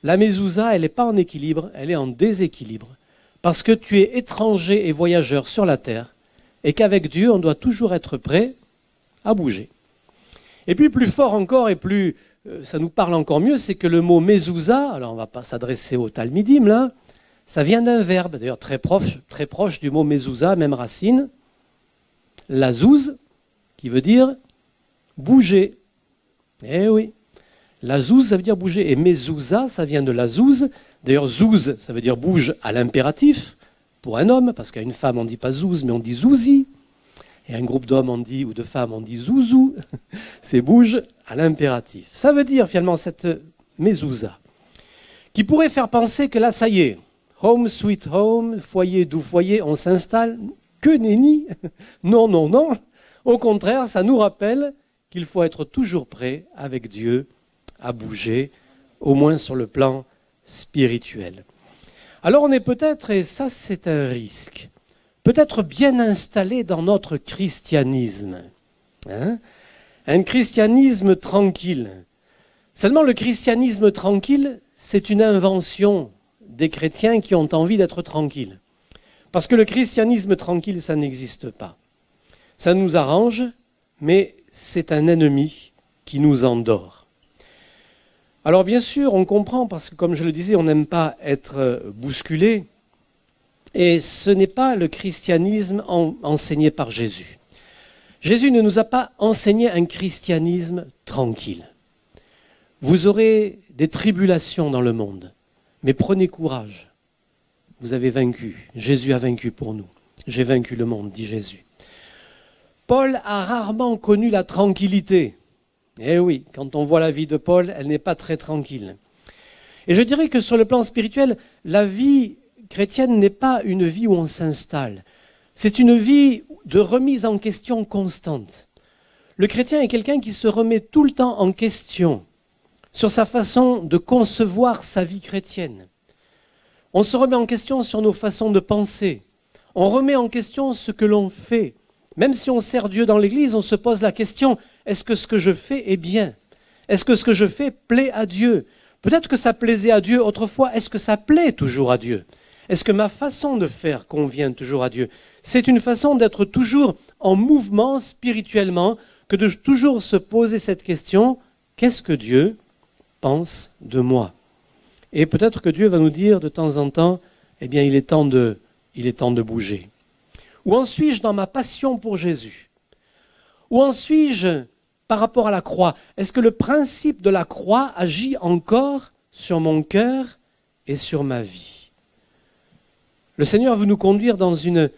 La mezouza, elle n'est pas en équilibre, elle est en déséquilibre. Parce que tu es étranger et voyageur sur la terre, et qu'avec Dieu, on doit toujours être prêt à bouger. Et puis plus fort encore, et plus ça nous parle encore mieux, c'est que le mot mezouza, alors on ne va pas s'adresser au talmidim là, ça vient d'un verbe, d'ailleurs très proche du mot mezouza, même racine, lazouz, qui veut dire bouger. Eh oui, lazouz, ça veut dire bouger, et mezouza, ça vient de lazouz, d'ailleurs zouz, ça veut dire bouge à l'impératif, pour un homme, parce qu'à une femme on ne dit pas zouz, mais on dit zouzi. Et un groupe d'hommes ou de femmes, on dit zouzou, c'est bouge à l'impératif. Ça veut dire finalement cette mezouza, qui pourrait faire penser que là, ça y est, home sweet home, foyer doux foyer, on s'installe, que nenni. Non, non, non. Au contraire, ça nous rappelle qu'il faut être toujours prêt avec Dieu à bouger, au moins sur le plan spirituel. Alors on est peut-être, et ça c'est un risque, peut-être bien installé dans notre christianisme. Hein? Un christianisme tranquille. Seulement le christianisme tranquille, c'est une invention des chrétiens qui ont envie d'être tranquilles. Parce que le christianisme tranquille, ça n'existe pas. Ça nous arrange, mais c'est un ennemi qui nous endort. Alors bien sûr, on comprend, parce que comme je le disais, on n'aime pas être bousculé. Et ce n'est pas le christianisme enseigné par Jésus. Jésus ne nous a pas enseigné un christianisme tranquille. Vous aurez des tribulations dans le monde, mais prenez courage. Vous avez vaincu. Jésus a vaincu pour nous. J'ai vaincu le monde, dit Jésus. Paul a rarement connu la tranquillité. Eh oui, quand on voit la vie de Paul, elle n'est pas très tranquille. Et je dirais que sur le plan spirituel, la vie chrétienne n'est pas une vie où on s'installe. C'est une vie de remise en question constante. Le chrétien est quelqu'un qui se remet tout le temps en question sur sa façon de concevoir sa vie chrétienne. On se remet en question sur nos façons de penser. On remet en question ce que l'on fait. Même si on sert Dieu dans l'Église, on se pose la question, est-ce que ce que je fais est bien? Est-ce que ce que je fais plaît à Dieu? Peut-être que ça plaisait à Dieu autrefois, est-ce que ça plaît toujours à Dieu? Est-ce que ma façon de faire convient toujours à Dieu? C'est une façon d'être toujours en mouvement spirituellement, que de toujours se poser cette question, qu'est-ce que Dieu pense de moi? Et peut-être que Dieu va nous dire de temps en temps, eh bien il est temps de bouger. Où en suis-je dans ma passion pour Jésus? Où en suis-je par rapport à la croix? Est-ce que le principe de la croix agit encore sur mon cœur et sur ma vie? Le Seigneur veut nous conduire dans une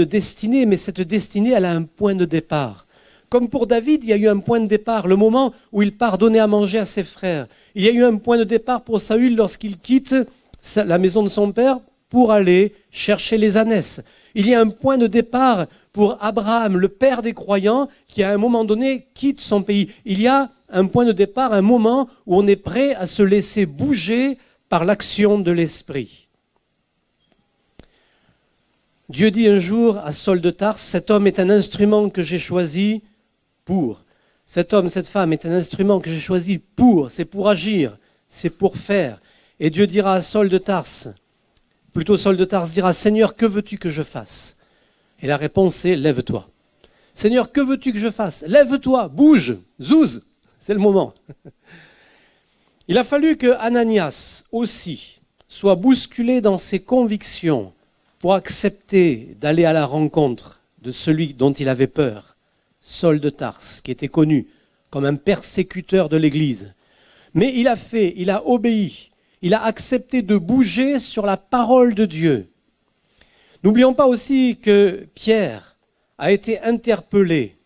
destinée, mais cette destinée, elle a un point de départ. Comme pour David, il y a eu un point de départ, le moment où il part donner à manger à ses frères. Il y a eu un point de départ pour Saül lorsqu'il quitte la maison de son père pour aller chercher les ânesses. Il y a un point de départ pour Abraham, le père des croyants, qui à un moment donné quitte son pays. Il y a un point de départ, un moment où on est prêt à se laisser bouger par l'action de l'Esprit. Dieu dit un jour à Saul de Tarse, cet homme est un instrument que j'ai choisi pour. Cet homme, cette femme est un instrument que j'ai choisi pour. C'est pour agir, c'est pour faire. Et Dieu dira à Saul de Tarse, plutôt Saul de Tarse dira, Seigneur, que veux-tu que je fasse? Et la réponse est, lève-toi. Seigneur, que veux-tu que je fasse? Lève-toi, bouge, zouze, c'est le moment. Il a fallu que Ananias aussi soit bousculé dans ses convictions pour accepter d'aller à la rencontre de celui dont il avait peur, Saul de Tarse, qui était connu comme un persécuteur de l'Église. Mais il a obéi, il a accepté de bouger sur la parole de Dieu. N'oublions pas aussi que Pierre a été interpellé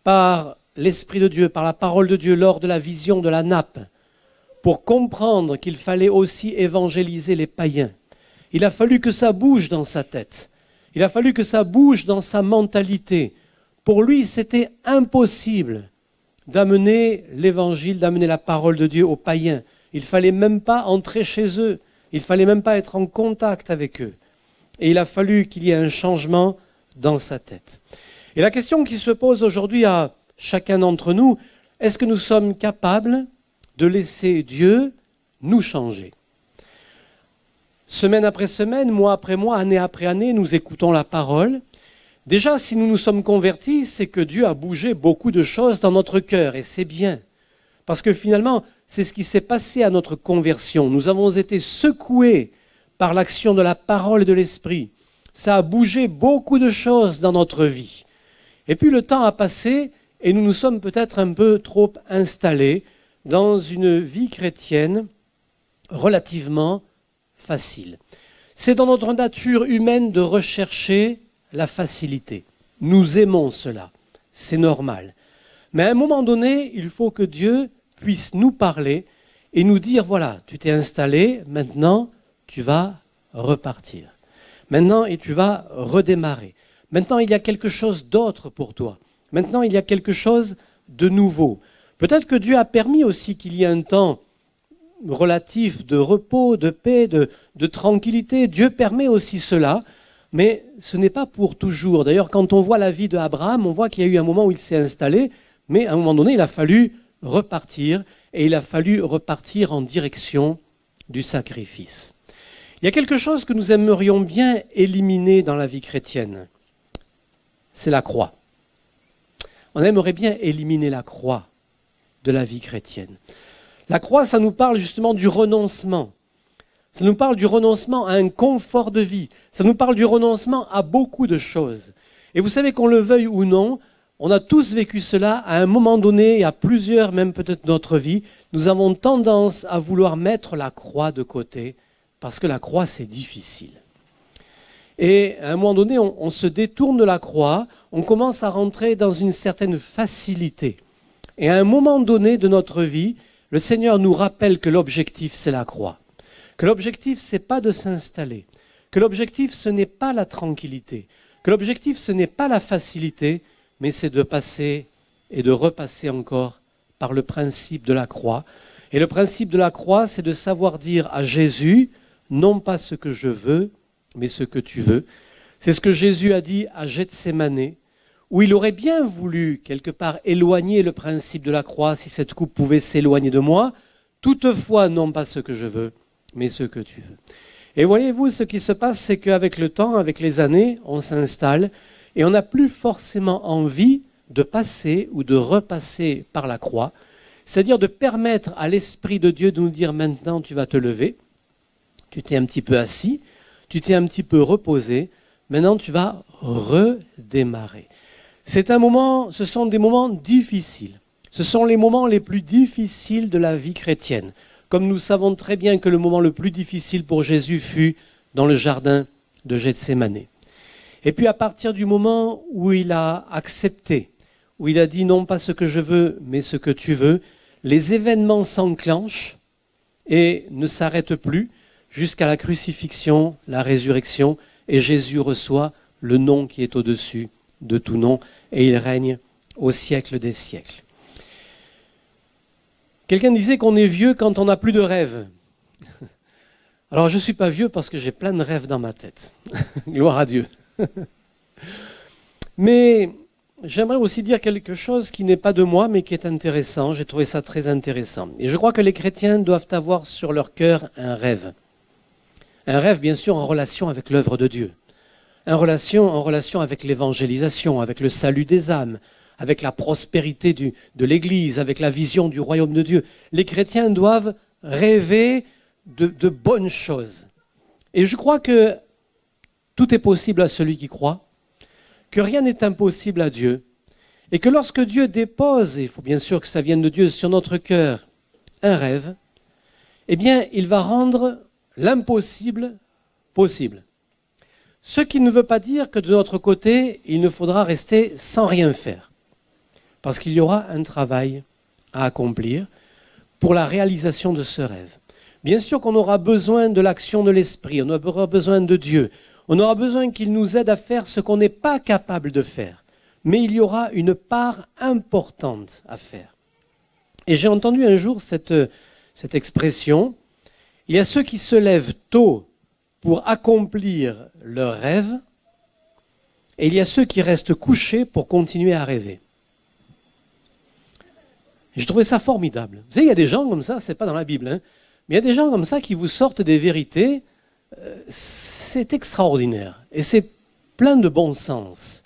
par l'Esprit de Dieu, par la parole de Dieu lors de la vision de la nappe, pour comprendre qu'il fallait aussi évangéliser les païens. Il a fallu que ça bouge dans sa tête. Il a fallu que ça bouge dans sa mentalité. Pour lui, c'était impossible d'amener l'évangile, d'amener la parole de Dieu aux païens. Il ne fallait même pas entrer chez eux. Il ne fallait même pas être en contact avec eux. Et il a fallu qu'il y ait un changement dans sa tête. Et la question qui se pose aujourd'hui à chacun d'entre nous, est-ce que nous sommes capables de laisser Dieu nous changer? Semaine après semaine, mois après mois, année après année, nous écoutons la parole. Déjà, si nous nous sommes convertis, c'est que Dieu a bougé beaucoup de choses dans notre cœur, et c'est bien. Parce que finalement, c'est ce qui s'est passé à notre conversion. Nous avons été secoués par l'action de la parole et de l'Esprit. Ça a bougé beaucoup de choses dans notre vie. Et puis le temps a passé, et nous nous sommes peut-être un peu trop installés dans une vie chrétienne relativement facile. C'est dans notre nature humaine de rechercher la facilité. Nous aimons cela, c'est normal. Mais à un moment donné, il faut que Dieu puisse nous parler et nous dire, voilà, tu t'es installé, maintenant tu vas repartir. Maintenant, et tu vas redémarrer. Maintenant, il y a quelque chose d'autre pour toi. Maintenant, il y a quelque chose de nouveau. Peut-être que Dieu a permis aussi qu'il y ait un temps relatif de repos, de paix, de tranquillité. Dieu permet aussi cela, mais ce n'est pas pour toujours. D'ailleurs, quand on voit la vie d'Abraham, on voit qu'il y a eu un moment où il s'est installé, mais à un moment donné, il a fallu repartir, et il a fallu repartir en direction du sacrifice. Il y a quelque chose que nous aimerions bien éliminer dans la vie chrétienne, c'est la croix. On aimerait bien éliminer la croix de la vie chrétienne. La croix, ça nous parle justement du renoncement. Ça nous parle du renoncement à un confort de vie. Ça nous parle du renoncement à beaucoup de choses. Et vous savez, qu'on le veuille ou non, on a tous vécu cela à un moment donné, et à plusieurs, même peut-être notre vie. Nous avons tendance à vouloir mettre la croix de côté, parce que la croix, c'est difficile. Et à un moment donné, on se détourne de la croix, on commence à rentrer dans une certaine facilité. Et à un moment donné de notre vie, le Seigneur nous rappelle que l'objectif, c'est la croix. Que l'objectif, ce n'est pas de s'installer. Que l'objectif, ce n'est pas la tranquillité. Que l'objectif, ce n'est pas la facilité, mais c'est de passer et de repasser encore par le principe de la croix. Et le principe de la croix, c'est de savoir dire à Jésus, non pas ce que je veux, mais ce que tu veux. C'est ce que Jésus a dit à Gethsémanée, où il aurait bien voulu, quelque part, éloigner le principe de la croix, si cette coupe pouvait s'éloigner de moi. Toutefois, non pas ce que je veux, mais ce que tu veux. Et voyez-vous, ce qui se passe, c'est qu'avec le temps, avec les années, on s'installe, et on n'a plus forcément envie de passer ou de repasser par la croix, c'est-à-dire de permettre à l'Esprit de Dieu de nous dire, maintenant tu vas te lever, tu t'es un petit peu assis, tu t'es un petit peu reposé, maintenant tu vas redémarrer. C'est un moment, ce sont des moments difficiles. Ce sont les moments les plus difficiles de la vie chrétienne. Comme nous savons très bien que le moment le plus difficile pour Jésus fut dans le jardin de Gethsémanée. Et puis à partir du moment où il a accepté, où il a dit non pas ce que je veux, mais ce que tu veux, les événements s'enclenchent et ne s'arrêtent plus jusqu'à la crucifixion, la résurrection, et Jésus reçoit le nom qui est au-dessus de tout nom, et il règne au siècle des siècles. Quelqu'un disait qu'on est vieux quand on n'a plus de rêves. Alors je ne suis pas vieux parce que j'ai plein de rêves dans ma tête. Gloire à Dieu. Mais j'aimerais aussi dire quelque chose qui n'est pas de moi, mais qui est intéressant. J'ai trouvé ça très intéressant. Et je crois que les chrétiens doivent avoir sur leur cœur un rêve. Un rêve, bien sûr, en relation avec l'œuvre de Dieu. En relation avec l'évangélisation, avec le salut des âmes, avec la prospérité de l'Église, avec la vision du royaume de Dieu. Les chrétiens doivent rêver de bonnes choses. Et je crois que tout est possible à celui qui croit, que rien n'est impossible à Dieu, Et que lorsque Dieu dépose, et il faut bien sûr que ça vienne de Dieu sur notre cœur, un rêve, eh bien, il va rendre l'impossible possible. Ce qui ne veut pas dire que de notre côté, il ne faudra rester sans rien faire. Parce qu'il y aura un travail à accomplir pour la réalisation de ce rêve. Bien sûr qu'on aura besoin de l'action de l'Esprit, on aura besoin de Dieu, on aura besoin qu'il nous aide à faire ce qu'on n'est pas capable de faire. Mais il y aura une part importante à faire. Et j'ai entendu un jour cette expression, il y a ceux qui se lèvent tôt pour accomplir leur rêve, et il y a ceux qui restent couchés pour continuer à rêver. J'ai trouvé ça formidable. Vous savez, il y a des gens comme ça, c'est pas dans la Bible, hein, mais il y a des gens comme ça qui vous sortent des vérités, c'est extraordinaire, et c'est plein de bon sens.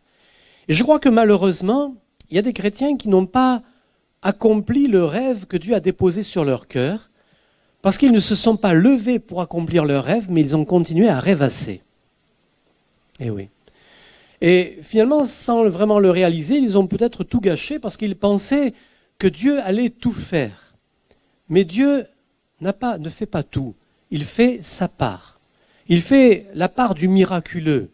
Et je crois que malheureusement, il y a des chrétiens qui n'ont pas accompli le rêve que Dieu a déposé sur leur cœur, parce qu'ils ne se sont pas levés pour accomplir leur rêve, mais ils ont continué à rêvasser. Eh oui. Et finalement, sans vraiment le réaliser, ils ont peut-être tout gâché parce qu'ils pensaient que Dieu allait tout faire. Mais Dieu ne fait pas tout. Il fait sa part. Il fait la part du miraculeux.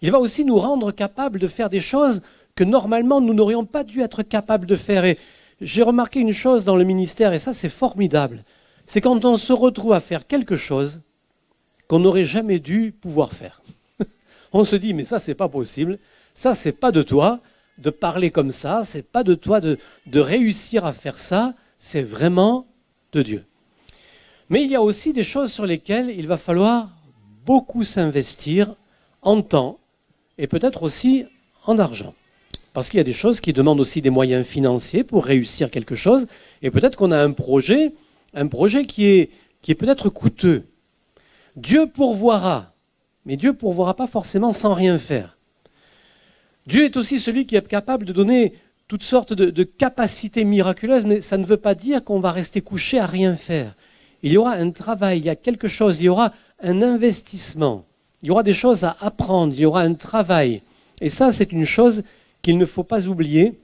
Il va aussi nous rendre capables de faire des choses que normalement nous n'aurions pas dû être capables de faire. Et j'ai remarqué une chose dans le ministère, et ça c'est formidable, c'est quand on se retrouve à faire quelque chose qu'on n'aurait jamais dû pouvoir faire. On se dit, mais ça c'est pas possible, ça c'est pas de toi de parler comme ça, c'est pas de toi de réussir à faire ça, c'est vraiment de Dieu. Mais il y a aussi des choses sur lesquelles il va falloir beaucoup s'investir en temps et peut-être aussi en argent. Parce qu'il y a des choses qui demandent aussi des moyens financiers pour réussir quelque chose, et peut-être qu'on a un projet qui est peut-être coûteux. Dieu pourvoira, mais Dieu pourvoira pas forcément sans rien faire. Dieu est aussi celui qui est capable de donner toutes sortes de capacités miraculeuses, mais ça ne veut pas dire qu'on va rester couché à rien faire. Il y aura un travail, il y a quelque chose, il y aura un investissement, il y aura des choses à apprendre, il y aura un travail. Et ça, c'est une chose qu'il ne faut pas oublier,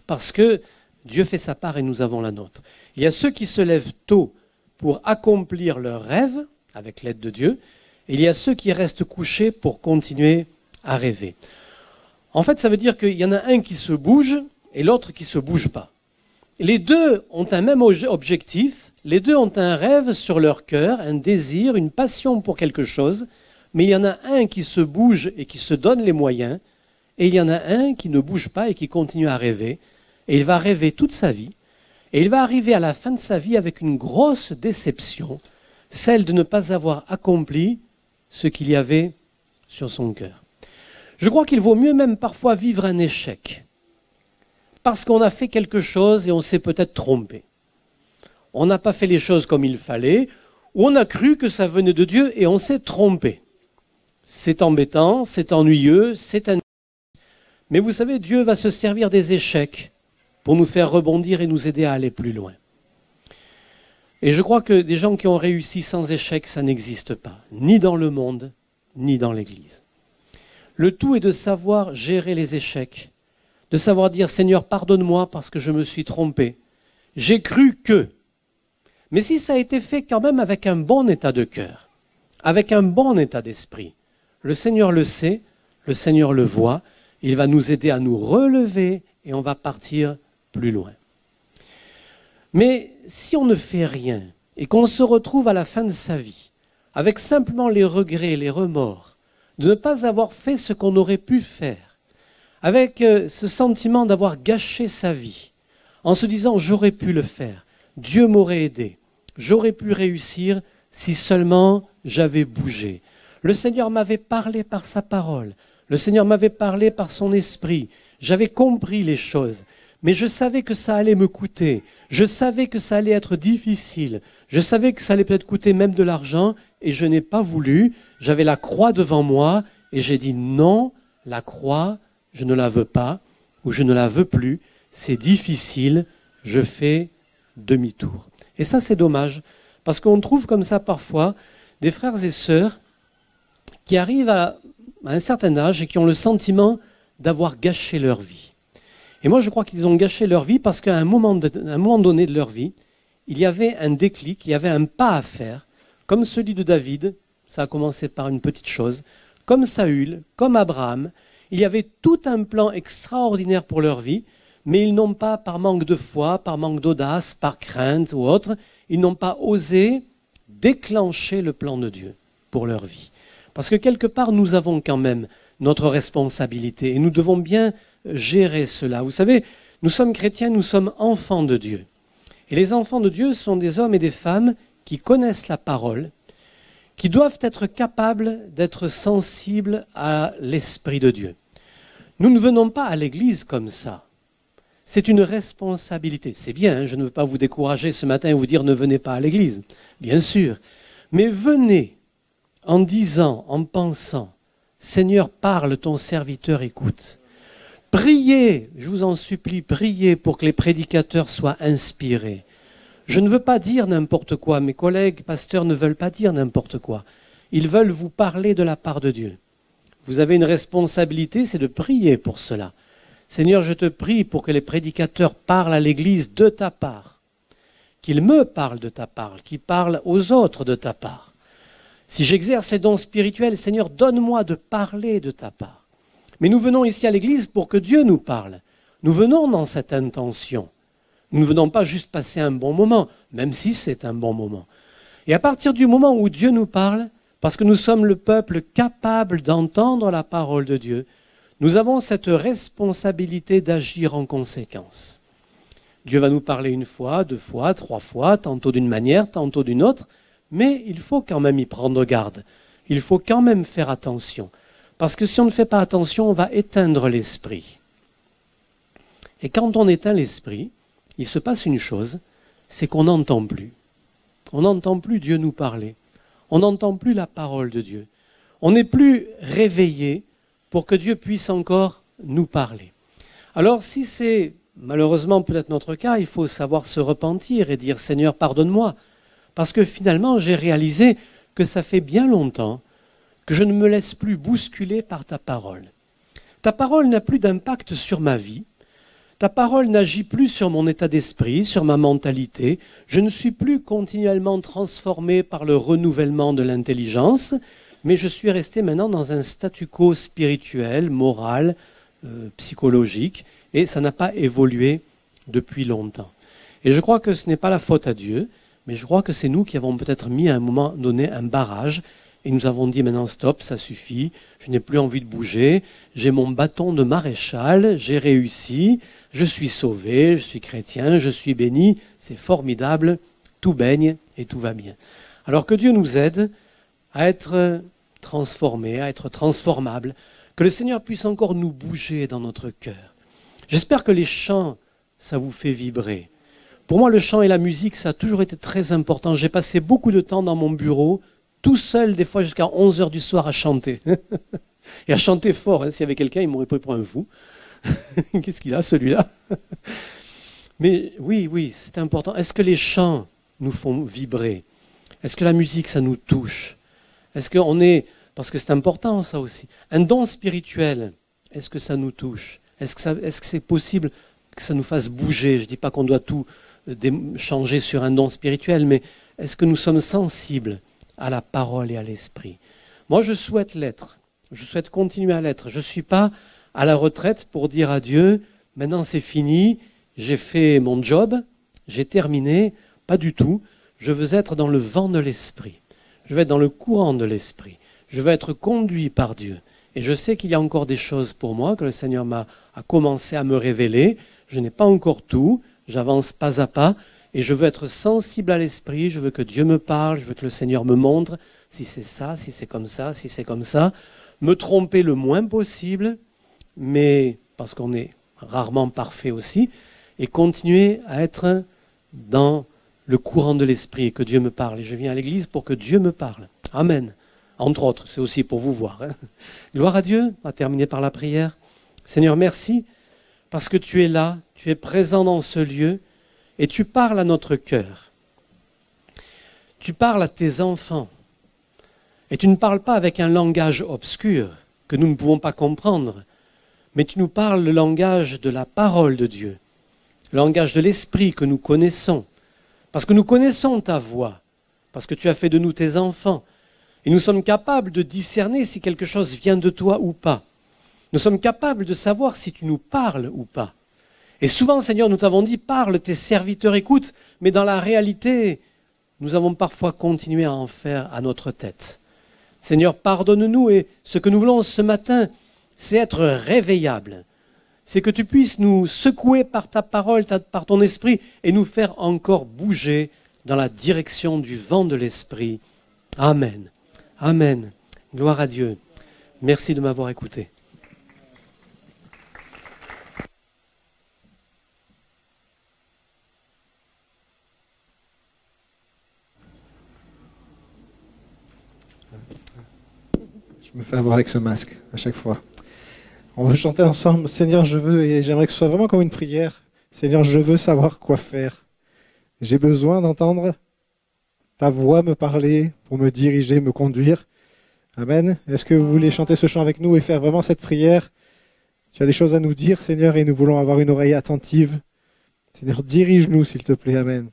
parce que Dieu fait sa part et nous avons la nôtre. Il y a ceux qui se lèvent tôt pour accomplir leurs rêves, avec l'aide de Dieu, et il y a ceux qui restent couchés pour continuer à rêver. En fait, ça veut dire qu'il y en a un qui se bouge et l'autre qui ne se bouge pas. Les deux ont un même objectif, les deux ont un rêve sur leur cœur, un désir, une passion pour quelque chose, mais il y en a un qui se bouge et qui se donne les moyens, et il y en a un qui ne bouge pas et qui continue à rêver, et il va rêver toute sa vie, et il va arriver à la fin de sa vie avec une grosse déception, celle de ne pas avoir accompli ce qu'il y avait sur son cœur. Je crois qu'il vaut mieux même parfois vivre un échec, parce qu'on a fait quelque chose et on s'est peut-être trompé. On n'a pas fait les choses comme il fallait, ou on a cru que ça venait de Dieu et on s'est trompé. C'est embêtant, c'est ennuyeux, c'est un... Mais vous savez, Dieu va se servir des échecs pour nous faire rebondir et nous aider à aller plus loin. Et je crois que des gens qui ont réussi sans échec, ça n'existe pas, ni dans le monde, ni dans l'Église. Le tout est de savoir gérer les échecs, de savoir dire « Seigneur, pardonne-moi parce que je me suis trompé. J'ai cru que... » Mais si ça a été fait quand même avec un bon état de cœur, avec un bon état d'esprit, le Seigneur le sait, le Seigneur le voit, il va nous aider à nous relever et on va partir plus loin. Mais si on ne fait rien et qu'on se retrouve à la fin de sa vie avec simplement les regrets, les remords, de ne pas avoir fait ce qu'on aurait pu faire, avec ce sentiment d'avoir gâché sa vie, en se disant « j'aurais pu le faire, Dieu m'aurait aidé, j'aurais pu réussir si seulement j'avais bougé. Le Seigneur m'avait parlé par sa parole, le Seigneur m'avait parlé par son esprit, j'avais compris les choses, mais je savais que ça allait me coûter, je savais que ça allait être difficile, je savais que ça allait peut-être coûter même de l'argent, et je n'ai pas voulu, j'avais la croix devant moi, et j'ai dit non, la croix, je ne la veux pas, ou je ne la veux plus, c'est difficile, je fais demi-tour. Et ça c'est dommage, parce qu'on trouve comme ça parfois des frères et sœurs qui arrivent à un certain âge et qui ont le sentiment d'avoir gâché leur vie. Et moi, je crois qu'ils ont gâché leur vie parce qu'à un moment donné de leur vie, il y avait un déclic, il y avait un pas à faire, comme celui de David, ça a commencé par une petite chose, comme Saül, comme Abraham. Il y avait tout un plan extraordinaire pour leur vie, mais ils n'ont pas, par manque de foi, par manque d'audace, par crainte ou autre, ils n'ont pas osé déclencher le plan de Dieu pour leur vie. Parce que quelque part, nous avons quand même notre responsabilité et nous devons bien gérer cela. Vous savez, nous sommes chrétiens, nous sommes enfants de Dieu. Et les enfants de Dieu sont des hommes et des femmes qui connaissent la parole, qui doivent être capables d'être sensibles à l'Esprit de Dieu. Nous ne venons pas à l'église comme ça. C'est une responsabilité. C'est bien, hein, je ne veux pas vous décourager ce matin et vous dire ne venez pas à l'église, bien sûr. Mais venez en disant, en pensant, Seigneur, parle, ton serviteur écoute. Priez, je vous en supplie, priez pour que les prédicateurs soient inspirés. Je ne veux pas dire n'importe quoi, mes collègues pasteurs ne veulent pas dire n'importe quoi. Ils veulent vous parler de la part de Dieu. Vous avez une responsabilité, c'est de prier pour cela. Seigneur, je te prie pour que les prédicateurs parlent à l'Église de ta part, qu'ils me parlent de ta part, qu'ils parlent aux autres de ta part. Si j'exerce ces dons spirituels, Seigneur, donne-moi de parler de ta part. Mais nous venons ici à l'Église pour que Dieu nous parle. Nous venons dans cette intention. Nous ne venons pas juste passer un bon moment, même si c'est un bon moment. Et à partir du moment où Dieu nous parle, parce que nous sommes le peuple capable d'entendre la parole de Dieu, nous avons cette responsabilité d'agir en conséquence. Dieu va nous parler une fois, deux fois, trois fois, tantôt d'une manière, tantôt d'une autre, mais il faut quand même y prendre garde. Il faut quand même faire attention. Parce que si on ne fait pas attention, on va éteindre l'esprit. Et quand on éteint l'esprit, il se passe une chose, c'est qu'on n'entend plus. On n'entend plus Dieu nous parler. On n'entend plus la parole de Dieu. On n'est plus réveillé pour que Dieu puisse encore nous parler. Alors si c'est malheureusement peut-être notre cas, il faut savoir se repentir et dire « Seigneur, pardonne-moi ». Parce que finalement, j'ai réalisé que ça fait bien longtemps que je ne me laisse plus bousculer par ta parole. Ta parole n'a plus d'impact sur ma vie. Ta parole n'agit plus sur mon état d'esprit, sur ma mentalité. Je ne suis plus continuellement transformé par le renouvellement de l'intelligence, mais je suis resté maintenant dans un statu quo spirituel, moral, psychologique, et ça n'a pas évolué depuis longtemps. Et je crois que ce n'est pas la faute à Dieu, mais je crois que c'est nous qui avons peut-être mis à un moment donné un barrage, et nous avons dit maintenant stop, ça suffit, je n'ai plus envie de bouger, j'ai mon bâton de maréchal, j'ai réussi, je suis sauvé, je suis chrétien, je suis béni, c'est formidable, tout baigne et tout va bien. Alors que Dieu nous aide à être transformés, à être transformables, que le Seigneur puisse encore nous bouger dans notre cœur. J'espère que les chants, ça vous fait vibrer. Pour moi, le chant et la musique, ça a toujours été très important. J'ai passé beaucoup de temps dans mon bureau, tout seul, des fois jusqu'à 11h du soir à chanter. Et à chanter fort. Hein. S'il y avait quelqu'un, il m'aurait pris pour un fou. Qu'est-ce qu'il a, celui-là? Mais oui, c'est important. Est-ce que les chants nous font vibrer? Est-ce que la musique, ça nous touche? Est-ce qu'on est... Parce que c'est important, ça aussi. Un don spirituel, est-ce que ça nous touche? Est-ce que c'est possible que ça nous fasse bouger? Je ne dis pas qu'on doit tout changer sur un don spirituel, mais est-ce que nous sommes sensibles à la parole et à l'esprit? Moi, je souhaite l'être. Je souhaite continuer à l'être. Je ne suis pas à la retraite pour dire à Dieu, maintenant c'est fini, j'ai fait mon job, j'ai terminé. Pas du tout. Je veux être dans le vent de l'esprit. Je veux être dans le courant de l'esprit. Je veux être conduit par Dieu. Et je sais qu'il y a encore des choses pour moi, que le Seigneur a commencé à me révéler. Je n'ai pas encore tout, j'avance pas à pas, et je veux être sensible à l'esprit, je veux que Dieu me parle, je veux que le Seigneur me montre si c'est ça, si c'est comme ça, si c'est comme ça. Me tromper le moins possible, mais parce qu'on est rarement parfait aussi, et continuer à être dans le courant de l'esprit, et que Dieu me parle. Et je viens à l'église pour que Dieu me parle. Amen. Entre autres, c'est aussi pour vous voir. Hein. Gloire à Dieu, on va terminer par la prière. Seigneur, merci, parce que tu es là, tu es présent dans ce lieu, et tu parles à notre cœur. Tu parles à tes enfants. Et tu ne parles pas avec un langage obscur que nous ne pouvons pas comprendre, mais tu nous parles le langage de la parole de Dieu, le langage de l'Esprit que nous connaissons, parce que nous connaissons ta voix, parce que tu as fait de nous tes enfants, et nous sommes capables de discerner si quelque chose vient de toi ou pas. Nous sommes capables de savoir si tu nous parles ou pas. Et souvent, Seigneur, nous t'avons dit, parle, tes serviteurs écoutent, mais dans la réalité, nous avons parfois continué à en faire à notre tête. Seigneur, pardonne-nous, et ce que nous voulons ce matin, c'est être réveillables. C'est que tu puisses nous secouer par ta parole, par ton esprit, et nous faire encore bouger dans la direction du vent de l'esprit. Amen. Amen. Gloire à Dieu. Merci de m'avoir écouté.
Je me fais avoir avec ce masque à chaque fois. On veut chanter ensemble, Seigneur, je veux, et j'aimerais que ce soit vraiment comme une prière. Seigneur, je veux savoir quoi faire. J'ai besoin d'entendre ta voix me parler pour me diriger, me conduire. Amen. Est-ce que vous voulez chanter ce chant avec nous et faire vraiment cette prière? Tu as des choses à nous dire, Seigneur, et nous voulons avoir une oreille attentive. Seigneur, dirige-nous, s'il te plaît. Amen.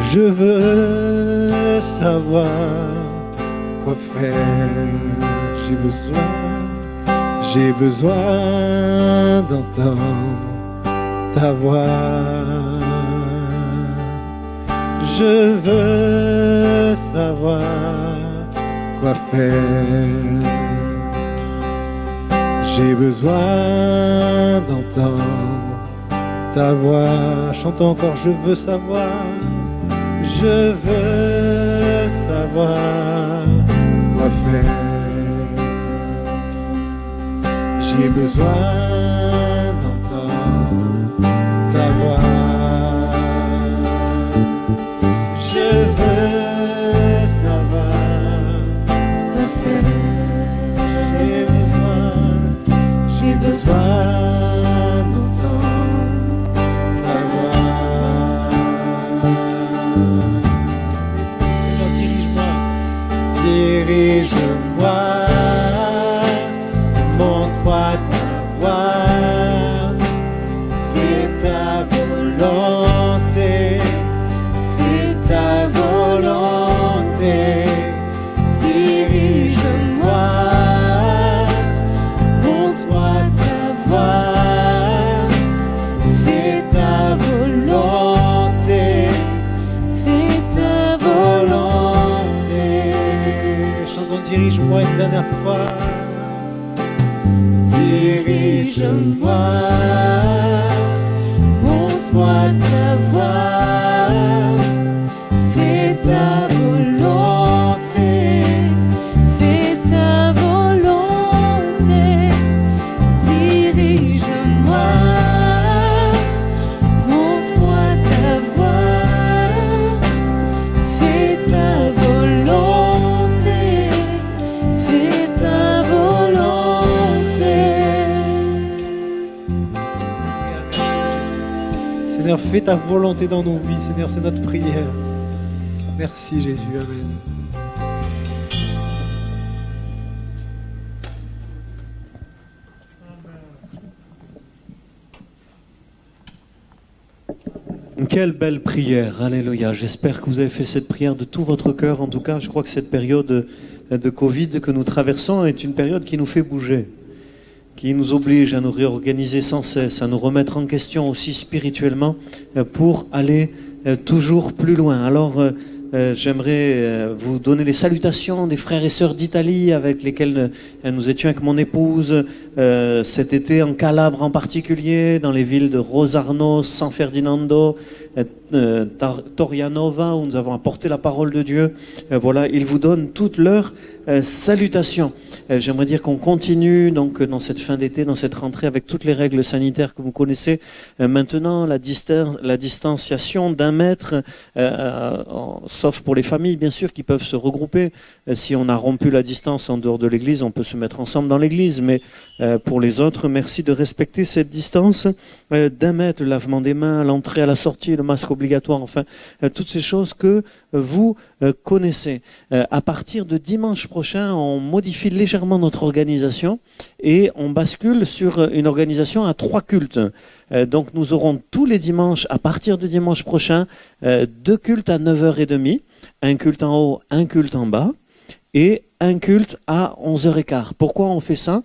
Je veux savoir quoi faire, j'ai besoin d'entendre ta voix. Je veux savoir quoi faire, j'ai besoin d'entendre ta voix. Chantons encore, je veux savoir. Je veux savoir quoi faire. J'ai besoin d'entendre ta voix. Je veux savoir quoi faire. J'ai besoin d'entendre ta voix. Dirige-moi, montre-moi ta voie, fais ta volonté, fais ta volonté. Dirige-moi, montre-moi ta voie, fais ta volonté, fais ta volonté. Dirige-moi une dernière fois. Dirige-moi, montre-moi ta voie, fais ta volonté, fais ta volonté. Dirige-moi, montre-moi ta voie, fais ta volonté. Seigneur, fais ta volonté dans nos vies. Seigneur, c'est notre prière. Merci Jésus. Amen.
Quelle belle prière, alléluia. J'espère que vous avez fait cette prière de tout votre cœur. En tout cas, je crois que cette période de Covid que nous traversons est une période qui nous fait bouger, qui nous oblige à nous réorganiser sans cesse, à nous remettre en question aussi spirituellement pour aller toujours plus loin. Alors, j'aimerais vous donner les salutations des frères et sœurs d'Italie avec lesquels nous étions avec mon épouse cet été en Calabre en particulier, dans les villes de Rosarno, San Ferdinando, Torianova, où nous avons apporté la parole de Dieu. Voilà, ils vous donnent toutes leurs salutations. J'aimerais dire qu'on continue donc dans cette fin d'été, dans cette rentrée, avec toutes les règles sanitaires que vous connaissez. Maintenant, la distanciation d'1 mètre, sauf pour les familles, bien sûr, qui peuvent se regrouper. Si on a rompu la distance en dehors de l'église, on peut se mettre ensemble dans l'église. Mais pour les autres, merci de respecter cette distance d'1 mètre, le lavement des mains, à l'entrée, à la sortie, le masque obligatoire, enfin, toutes ces choses que vous connaissez. À partir de dimanche prochain, on modifie légèrement notre organisation et on bascule sur une organisation à 3 cultes. Donc nous aurons tous les dimanches, à partir de dimanche prochain, 2 cultes à 9h30, un culte en haut, un culte en bas, et un culte à 11h15. Pourquoi on fait ça?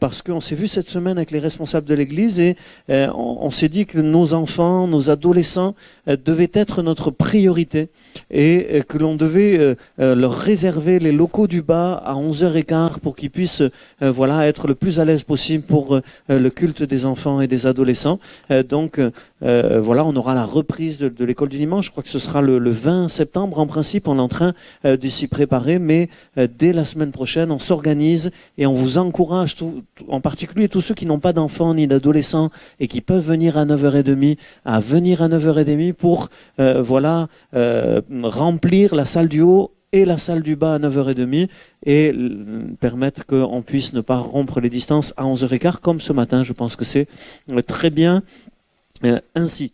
Parce qu'on s'est vu cette semaine avec les responsables de l'église et on s'est dit que nos enfants, nos adolescents devaient être notre priorité et que l'on devait leur réserver les locaux du bas à 11h15 pour qu'ils puissent voilà, être le plus à l'aise possible pour le culte des enfants et des adolescents. Donc voilà, on aura la reprise de l'école du dimanche. Je crois que ce sera le 20 septembre. En principe, on est en train de s'y préparer, mais dès la semaine prochaine, on s'organise et on vous encourage, en particulier tous ceux qui n'ont pas d'enfants ni d'adolescents et qui peuvent venir à 9h30, à venir à 9h30 pour voilà, remplir la salle du haut et la salle du bas à 9h30 et permettre qu'on puisse ne pas rompre les distances à 11h15 comme ce matin. Je pense que c'est très bien ainsi.